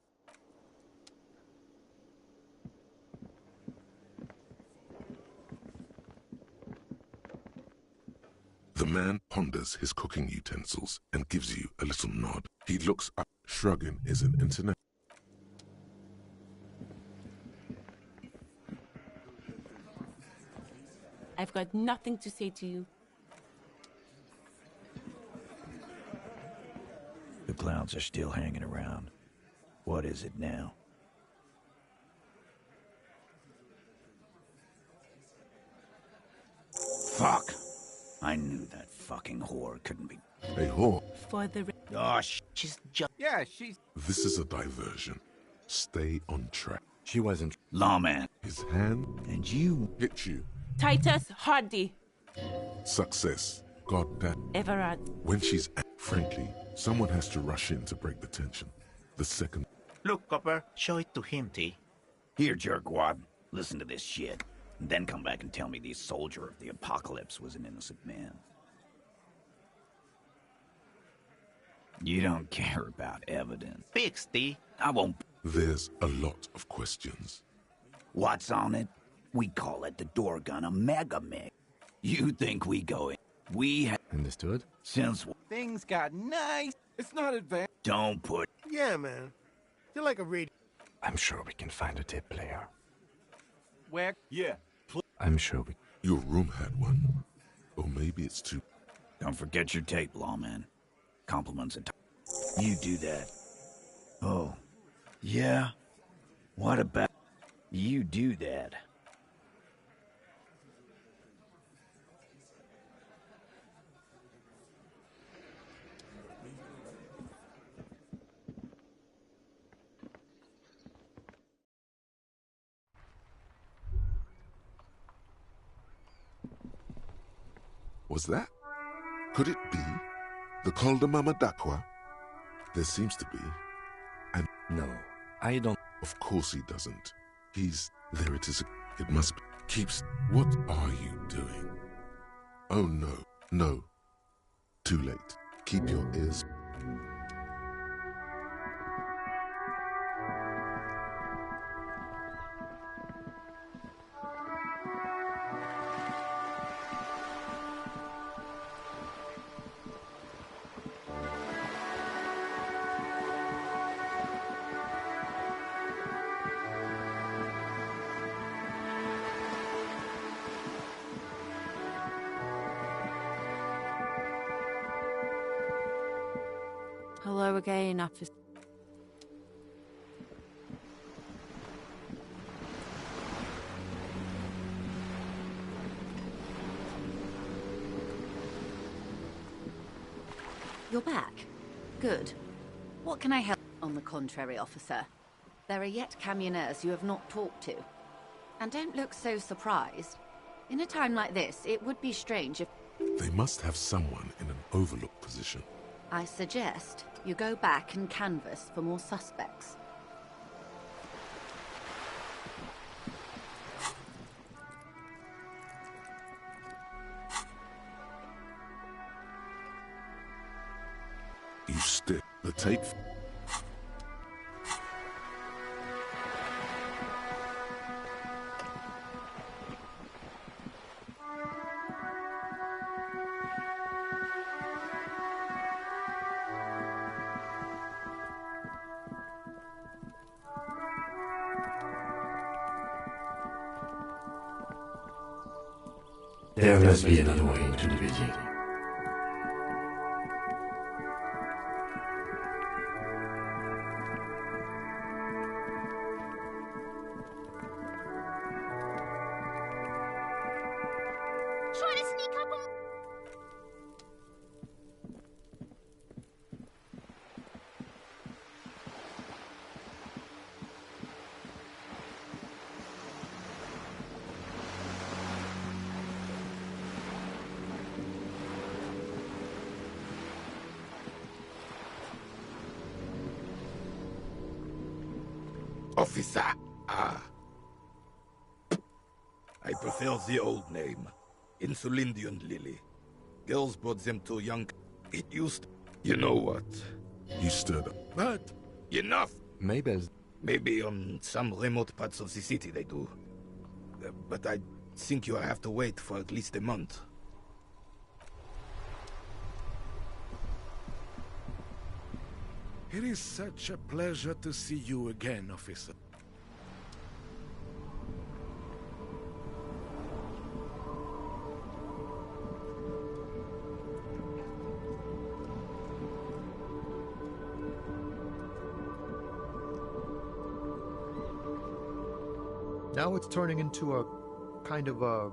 The man ponders his cooking utensils and gives you a little nod. He looks up, shrugging is an internet. I've got nothing to say to you. The clowns are still hanging around. What is it now? Fuck! I knew that fucking whore couldn't be... A whore? For the... Oh, she's just... Yeah, she's... This is a diversion. Stay on track. She wasn't... Lawman. His hand... And you... Hit you. Titus Hardy. Success. God damn. Everard. When she's... Frankly, someone has to rush in to break the tension. The second... Look, Copper, show it to him, T. Here, jerkwad. Listen to this shit. And then come back and tell me the soldier of the apocalypse was an innocent man. You don't care about evidence. Fix, T. I won't... There's a lot of questions. What's on it? We call it the door gun a mega mig. You think we go in? We have... Understood? Since... Things got nice. It's not advanced. Don't put... Yeah, man. You're like a radio. I'm sure we can find a tape player. Where? Yeah. I'm sure we... Your room had one. Or maybe it's too... Don't forget your tape, lawman. Compliments at... You do that. Oh. Yeah? What about... You do that. Was that? Could it be? The Koldamamadakwa? There seems to be. And... No, I don't... Of course he doesn't. He's... There it is. It must be. Keeps... What are you doing? Oh no. No. Too late. Keep your ears. Hello again, officer. You're back. Good. What can I help? On the contrary, officer. There are yet camioners you have not talked to. And don't look so surprised. In a time like this, it would be strange if... They must have someone in an overlooked position. I suggest you go back and canvass for more suspects. You stick the tape. There must be another way into the building. Trying to sneak up on... Officer. I prefer the old name. Insulindian Lily. Girls brought them too young. It used... You know what? You stood up. But enough! Mabel's... Maybe on some remote parts of the city they do. But I think you'll have to wait for at least a month. It is such a pleasure to see you again, officer. Now it's turning into a kind of a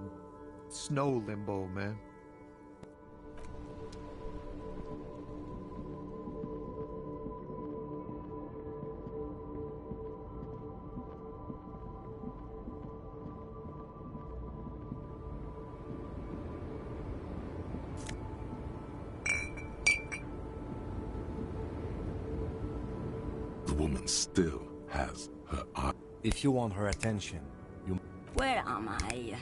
snow limbo, man. The woman still has her eye. If you want her attention, you... Where am I?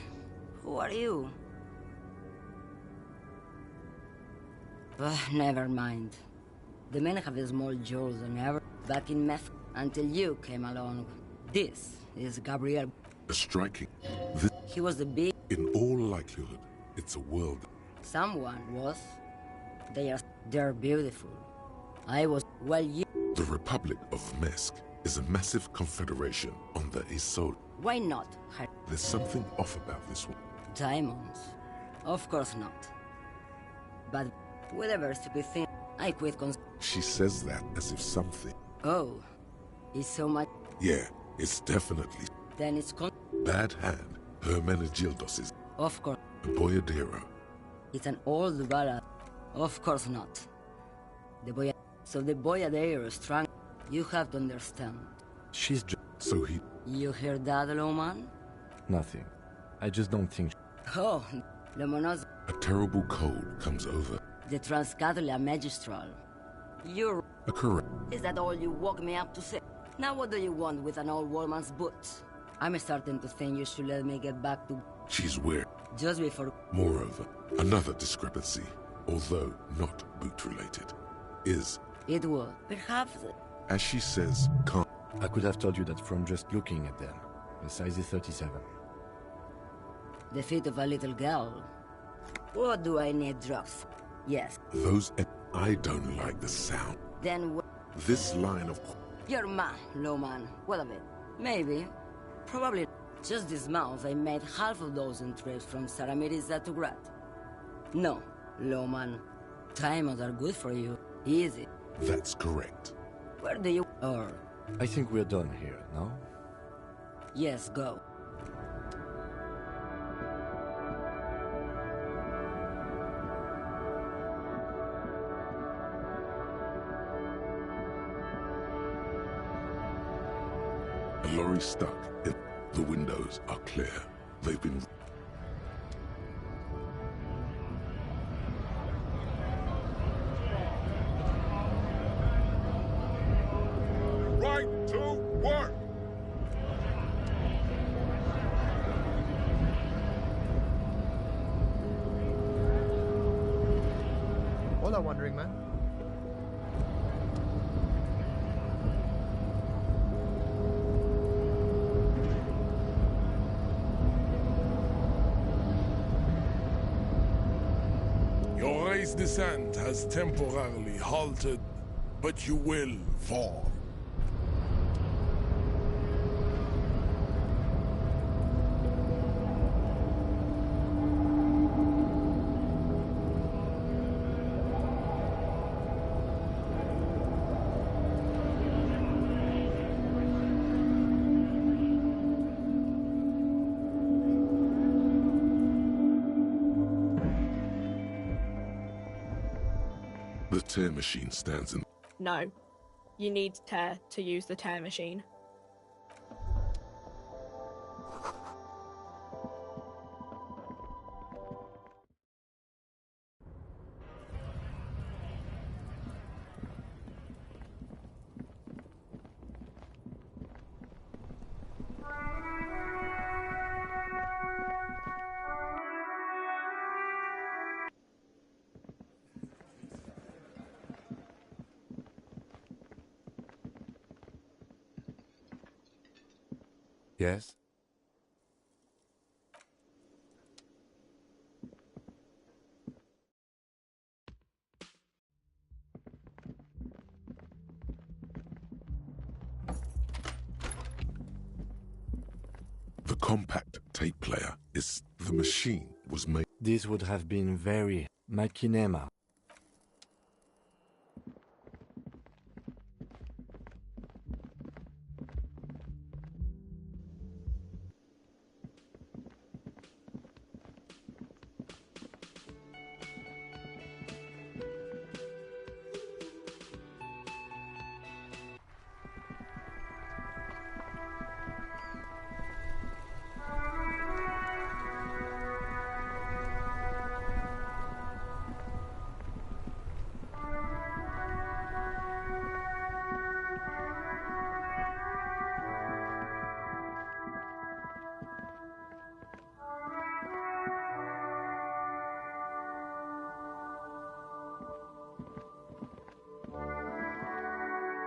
Who are you? Never mind. The men have a small jaws than ever back in meth until you came along. This is Gabriel. Striking. He was the big... In all likelihood, it's a world. Someone was. They're beautiful. I was... Well, you... The Republic of Mesk is a massive confederation on the Isol. Why not? There's something off about this one. Diamonds? Of course not. But whatever stupid thing, I quit She says that as if something... Oh, it's so much... Yeah, it's definitely... Then it's Bad hand, Hermenegildos is... Of course. Boyadero. It's an old ballad. Of course not. So the Boyadero is strong. You have to understand. She's just... So he... You hear that, Loman? Nothing. I just don't think... Oh, Lomonos... A terrible cold comes over. The Transcatholia Magistral. You're... A correct... Is that all you woke me up to say? Now what do you want with an old woman's boots? I'm starting to think you should let me get back to... She's weird. Just before... Moreover, another discrepancy. although not boot-related, is, It would. Perhaps. as she says, can't. I could have told you that from just looking at them. The size is 37. The feet of a little girl. What do I need drugs? Yes. Those. I don't like the sound. Then This line of. you're man, low man. What of it? Maybe. Probably. Just this month, I made half a dozen trips from Saramiriza to Grad. No, low man. Diamonds are good for you. Easy. That's correct. Where do you... Or... I think we're done here, no? Yes, go. A lorry stuck. The windows are clear. They've been. Right to work! Hola, Wandering Man. Your race descent has temporarily halted, but you will fall. The tear machine stands in. No. You need tear to use the tear machine. Yes? The compact tape player is. The machine was made. This would have been very machinima.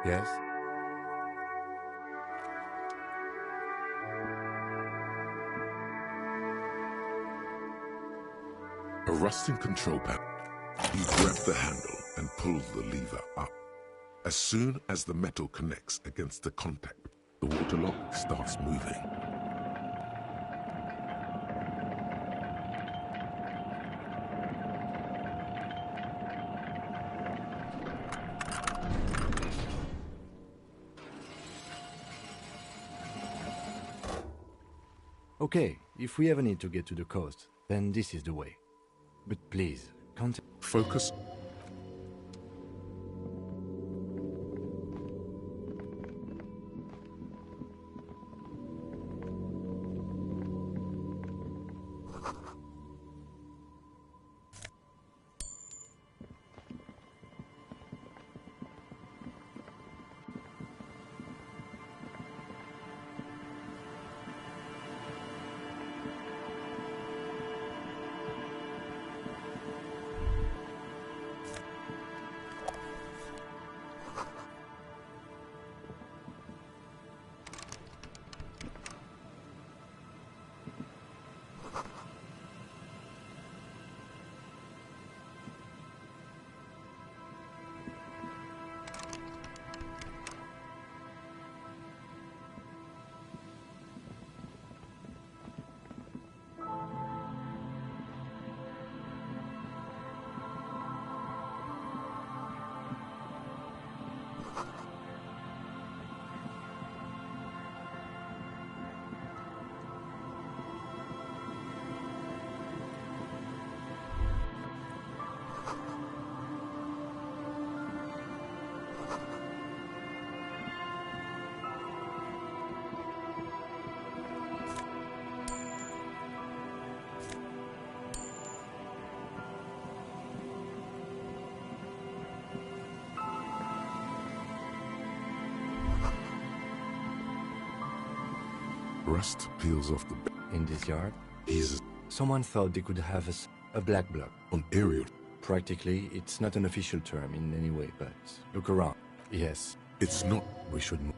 Yes? A rusting control panel. You grab the handle and pull the lever up. As soon as the metal connects against the contact, the water lock starts moving. Okay, if we ever need to get to the coast, then this is the way. But please, focus. Rust peels off the... In this yard? He's... Someone thought they could have a black block. On aerial. Practically, it's not an official term in any way, but look around. Yes. It's not. We should move.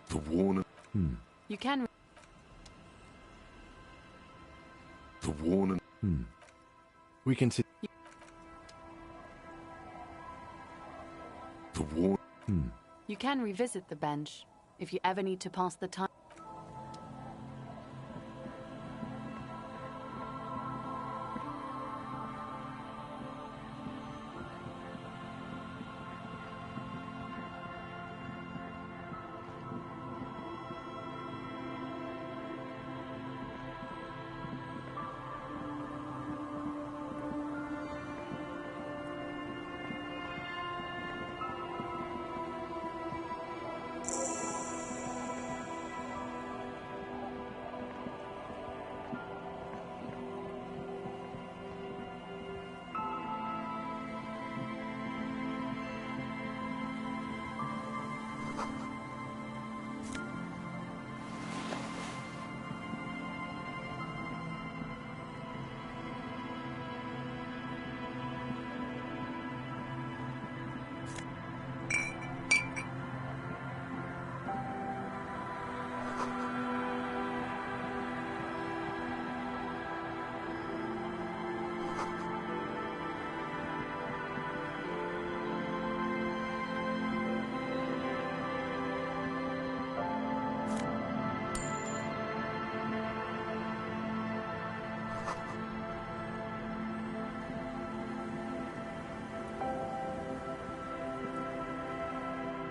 The warning. You can... The warning. We can see... The war. You can revisit the bench if you ever need to pass the time.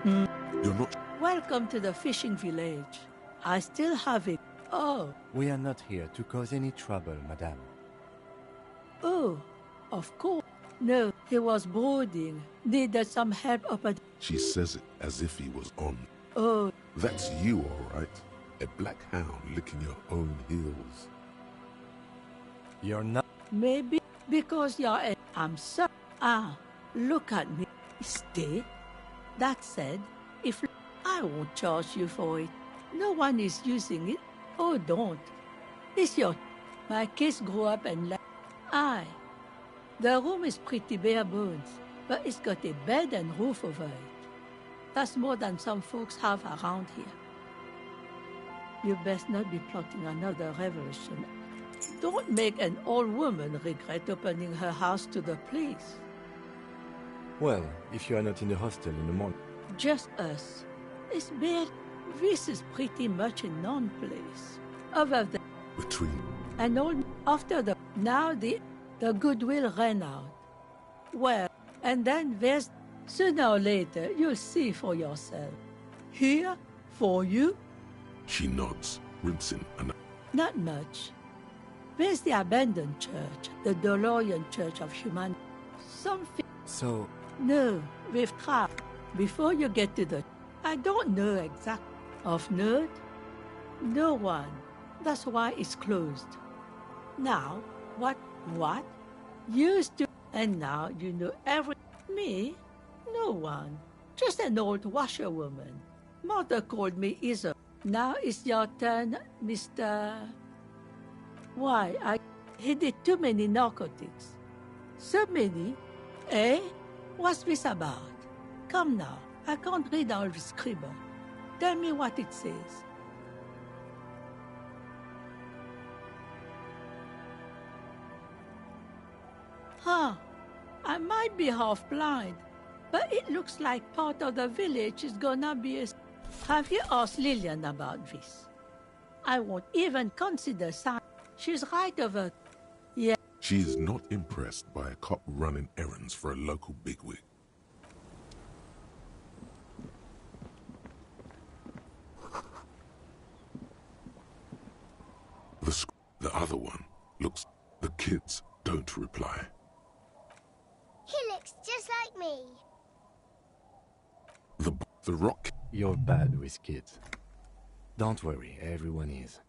You're not... Welcome to the fishing village. I still have it. Oh. We are not here to cause any trouble, madame. Oh, of course. No, he was boarding. Needed some help up at... She says it as if he was on. Oh. That's you, all right. A black hound licking your own heels. You're not... Maybe because you're a... I'm sorry. Ah, look at me. Stay. That said, if I won't charge you for it. No one is using it. Oh, don't. It's your... My kids grew up and left. Aye. The room is pretty bare bones, but it's got a bed and roof over it. That's more than some folks have around here. You best not be plotting another revolution. Don't make an old woman regret opening her house to the police. Well, if you are not in the hostel in the morning. Just us. It's bad. This is pretty much a known place. Other than... Between... And all after the... Now the goodwill ran out. Well, and then there's... Sooner or later, you'll see for yourself. Here, for you? She nods, rinsing and... Not much. There's the abandoned church, the DeLorean Church of Humanity. Something... So... No, with trap. Before you get to the... I don't know exact of nerd. No one. That's why it's closed. Now, what? Used to... And now you know every... Me? No one. Just an old washerwoman. Mother called me Isa. Now it's your turn, Mr... Why, he did too many narcotics. So many? Eh? What's this about? Come now, I can't read all the scribble. Tell me what it says. Huh. I might be half blind, but it looks like part of the village is gonna be a... Have you asked Lillian about this? I won't even consider sign. She's right over... Yeah. She is not impressed by a cop running errands for a local bigwig. The other one looks... The kids don't reply. He looks just like me. The rock... You're bad with kids. Don't worry, everyone is.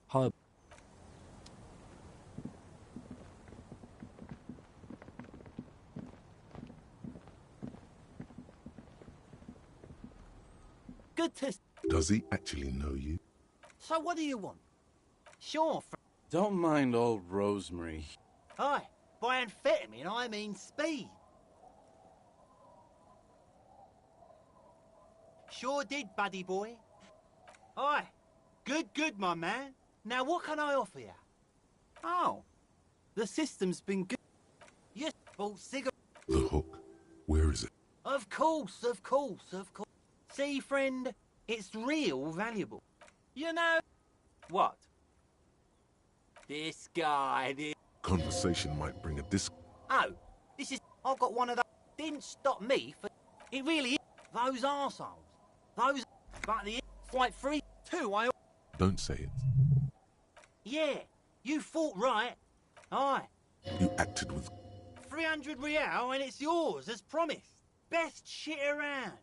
How... Good to... Does he actually know you? So what do you want? Sure, Don't mind old Rosemary. Hi, by amphetamine I mean speed. Sure did, buddy boy. Hi. Good, my man. Now what can I offer you? Oh, the system's been good. Yes, bought cigarettes. The hook. Where is it? Of course. See, friend, it's real valuable. You know... What? This guy... Conversation might bring a disc... Oh, this is... I've got one of those... Didn't stop me for... It really is. Those arseholes. Those... But the... Like free... Too, I... Don't say it. Yeah, you thought right. Aye. You acted with... 300 real and it's yours, as promised. Best shit around.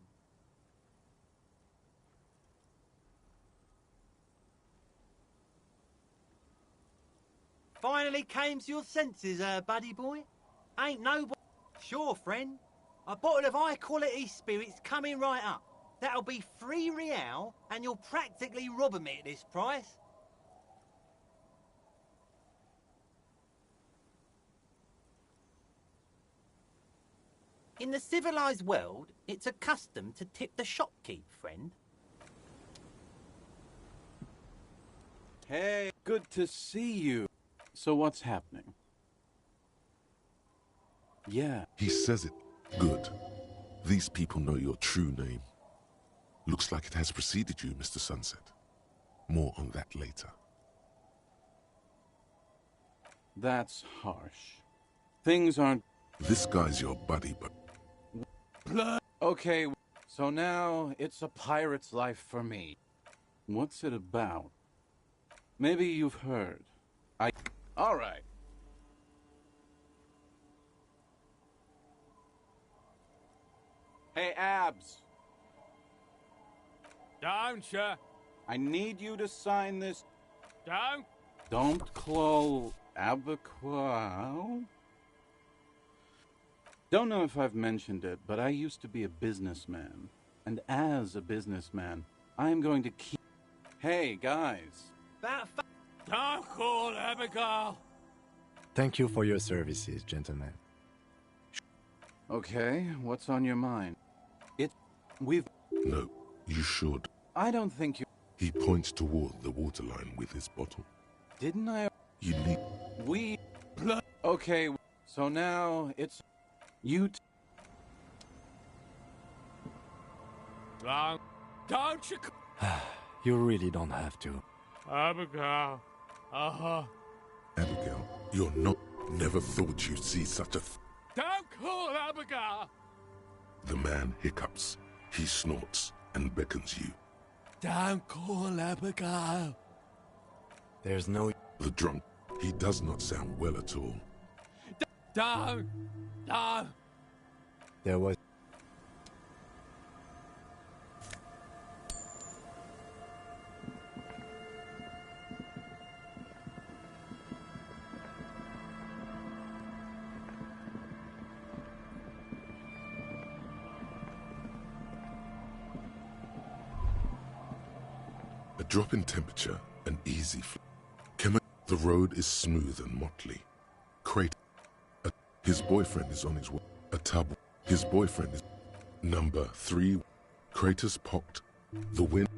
Finally came to your senses, buddy boy. Ain't nobody... Sure, friend. A bottle of high-quality spirits coming right up. That'll be 3 real, and you're practically robbing me at this price. In the civilized world, it's a custom to tip the shopkeep, friend. Hey, good to see you. So what's happening? Yeah. He says it. Good. These people know your true name. Looks like it has preceded you, Mr. Sunset. More on that later. That's harsh. Things aren't... This guy's your buddy, but... Okay, so now it's a pirate's life for me. What's it about? Maybe you've heard. All right. Hey, Abs. Don't you? I need you to sign this. Don't. Don't close Abaquao. Don't know if I've mentioned it, but I used to be a businessman. And as a businessman, I'm going to keep... Hey, guys. Don't call Abigail. Thank you for your services, gentlemen. Okay, what's on your mind? We've... No, you should. I don't think you... He points toward the waterline with his bottle. Didn't I... You need... We... Okay, so now it's... You... Wrong. Don't you... You really don't have to. Abigail. Uh-huh. Abigail, you're not... Never thought you'd see such a... Don't call Abigail. The man hiccups. He snorts and beckons you. Don't call Abigail. There's no... The drunk, he does not sound well at all. Don't. There was... A drop in temperature, an easy the road is smooth and motley. Crater. His boyfriend is on his way. A tub. His boyfriend is... Number 3. Craters pocked. The wind...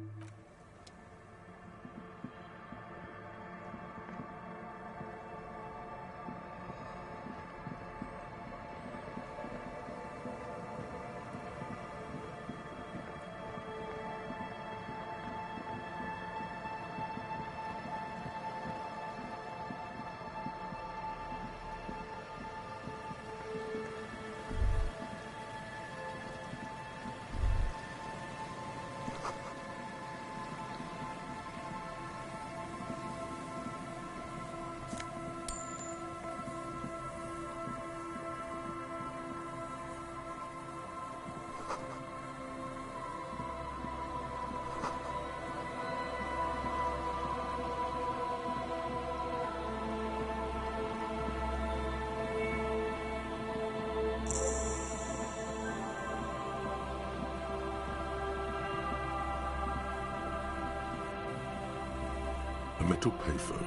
A metal payphone.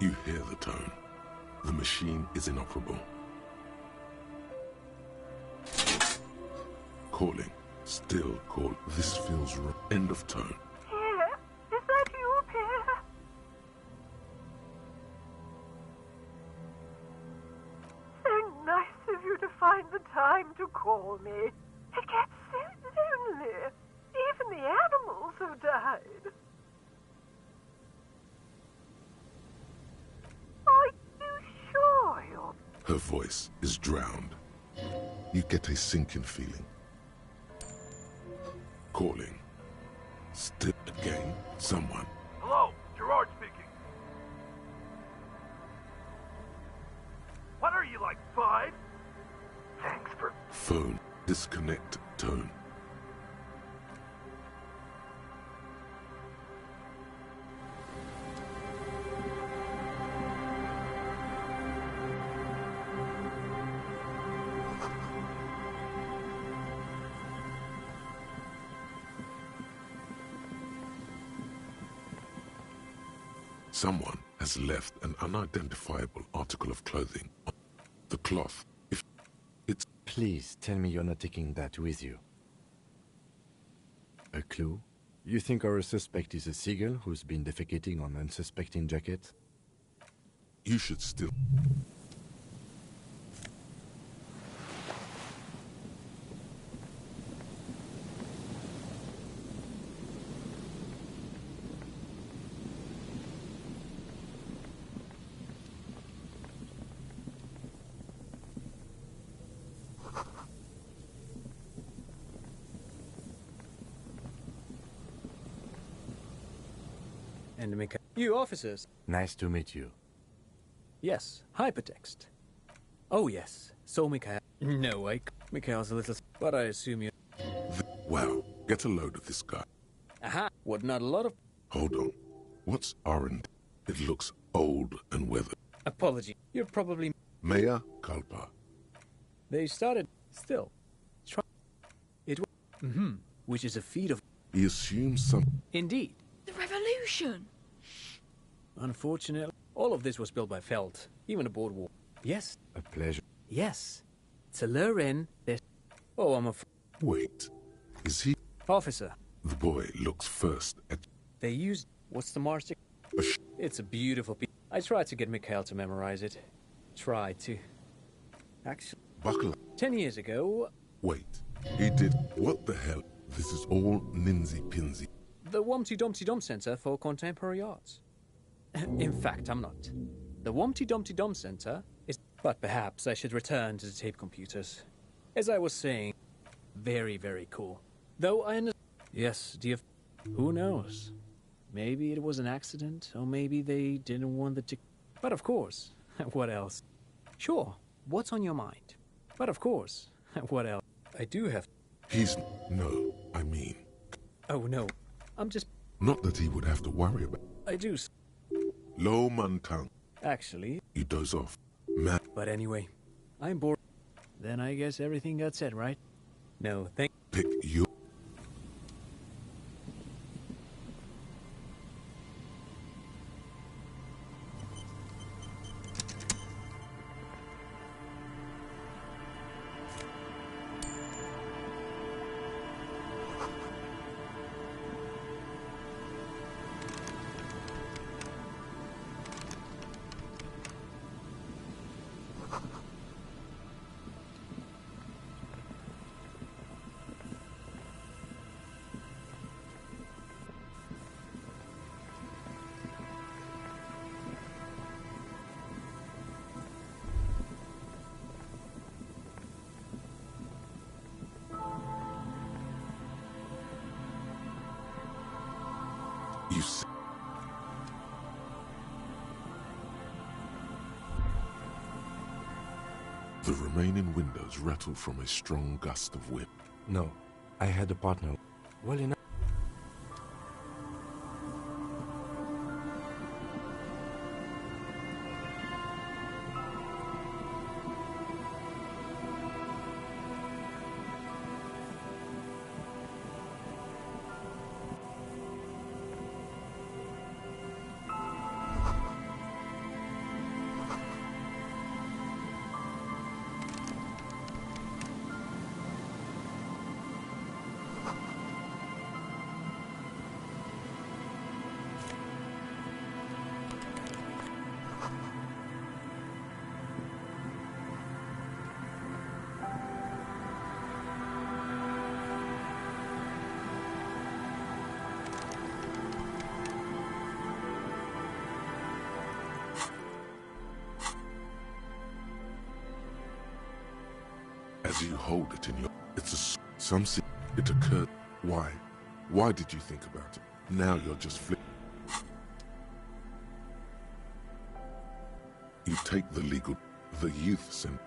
You hear the tone. The machine is inoperable. Calling. Still call. This feels wrong. End of tone. Pierre? Is that you, Pierre? So nice of you to find the time to call me. It gets so lonely. Even the animals have died. Are you sure you're... Her voice is drowned. You get a sinking feeling. Calling. Still again. Someone. Hello, Gerard speaking. What are you, like 5? Thanks for... Phone. Disconnect. Tone. Someone has left an unidentifiable article of clothing. The cloth, if it's... Please tell me you're not taking that with you. A clue? You think our suspect is a seagull who's been defecating on unsuspecting jackets? You should still... And you officers. Nice to meet you. Yes, hypertext. Oh yes, so Mikhail. No, Mikhail's a little... But I assume you... Wow, get a load of this guy. Aha, what not a lot of... Hold on. What's R&D? It looks old and weathered. Apology, you're probably... Mea culpa. They started... Still. Try... It... Which is a feat of... He assumes some... Indeed. The revolution! Unfortunately, all of this was built by Feld, even aboard war. Yes. A pleasure. Yes. To lure in this... Oh, I'm afraid... Wait. Is he... Officer. The boy looks first at... They used... What's the Mars... It's a beautiful piece. I tried to get Mikhail to memorize it. Tried to. Actually... Buckle up. 10 years ago... Wait. He did... What the hell? This is all ninsy-pinsy. The Wumpty Dumpty Dum Center for Contemporary Arts. In fact, I'm not. The Wumpty Dumpty Dum Center is... But perhaps I should return to the tape computers. As I was saying, very, very cool. Though I understand... Yes, do you... Who knows? Maybe it was an accident, or maybe they didn't want the ticket. But of course, what else? Sure, what's on your mind? But of course, what else? I do have... He's... No, I mean... Oh no, I'm just... Not that he would have to worry about... I do... Low man tongue. Actually... You doze off. Man. But anyway, I'm bored. Then I guess everything got said, right? No, thank... Pick you... The remaining windows rattled from a strong gust of wind. No, I had a partner. Well enough. As you hold it in your... It occurred... Why? Why did you think about it? Now you're just You take the legal... The youth center.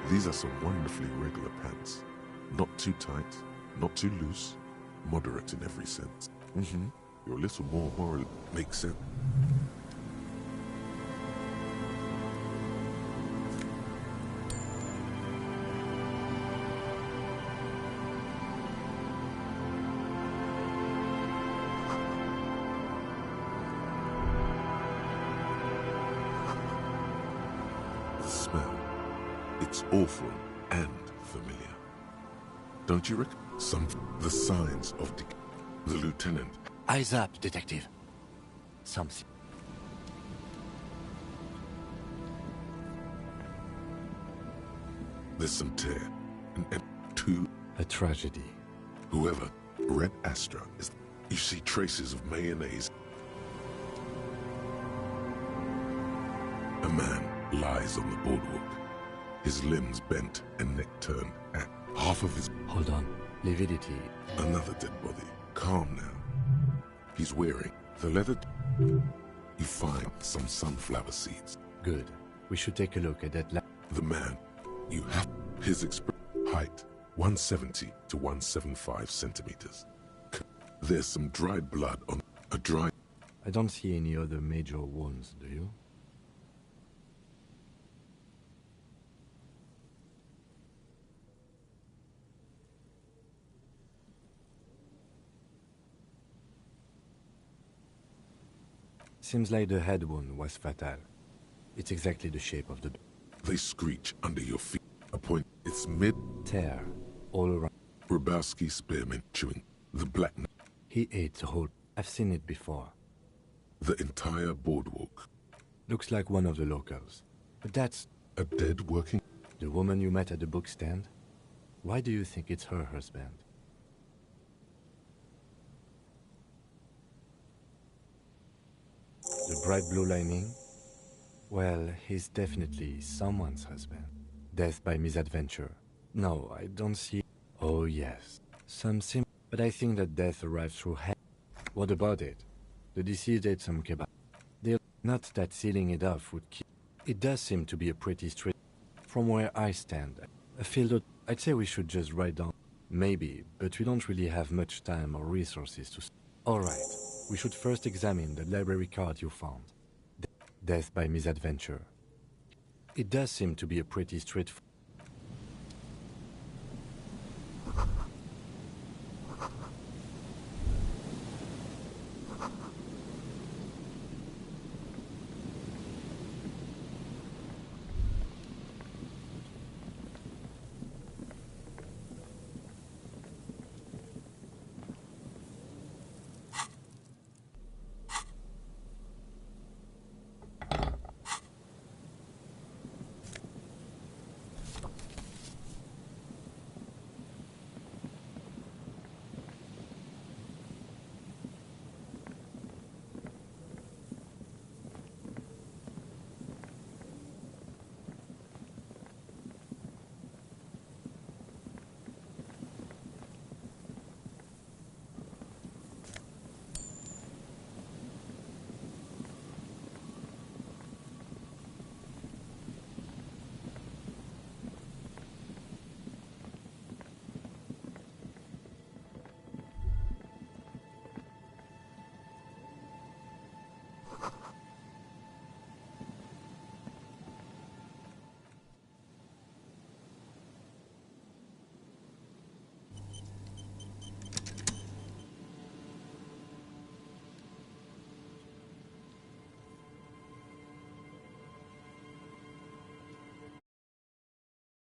These are some wonderfully regular pants. Not too tight, not too loose, moderate in every sense. You're a little more moral. Makes sense. The smell. It's awful and familiar. Don't you reckon? The signs of the lieutenant. Eyes up, detective. Something. There's some tear. And two. A tragedy. Whoever. Red Astra is... You see traces of mayonnaise. A man lies on the boardwalk. His limbs bent and neck turned, and half of his... Hold on. Lividity. Another dead body. Calm now. He's wearing the leather... You find some sunflower seeds. Good. We should take a look at that... The man. You have his height. 170 to 175 centimeters. There's some dried blood on a dry... I don't see any other major wounds, do you? Seems like the head wound was fatal. It's exactly the shape of the... They screech under your feet. A point. It's mid... Tear. All around. Ribowski spearmint chewing. The black... He ate the whole... I've seen it before. The entire boardwalk. Looks like one of the locals. But that's... A dead working... The woman you met at the book stand? Why do you think it's her husband? The bright blue lining? Well, he's definitely someone's husband. Death by misadventure. No, I don't see... Oh yes. But I think that death arrived through hell. What about it? The deceased ate some kebab. Not that sealing it off would kill... It does seem to be a pretty straight... From where I stand, I feel that... I'd say we should just write down... Maybe, but we don't really have much time or resources to... Alright. We should first examine the library card you found. Death by misadventure. It does seem to be a pretty straightforward.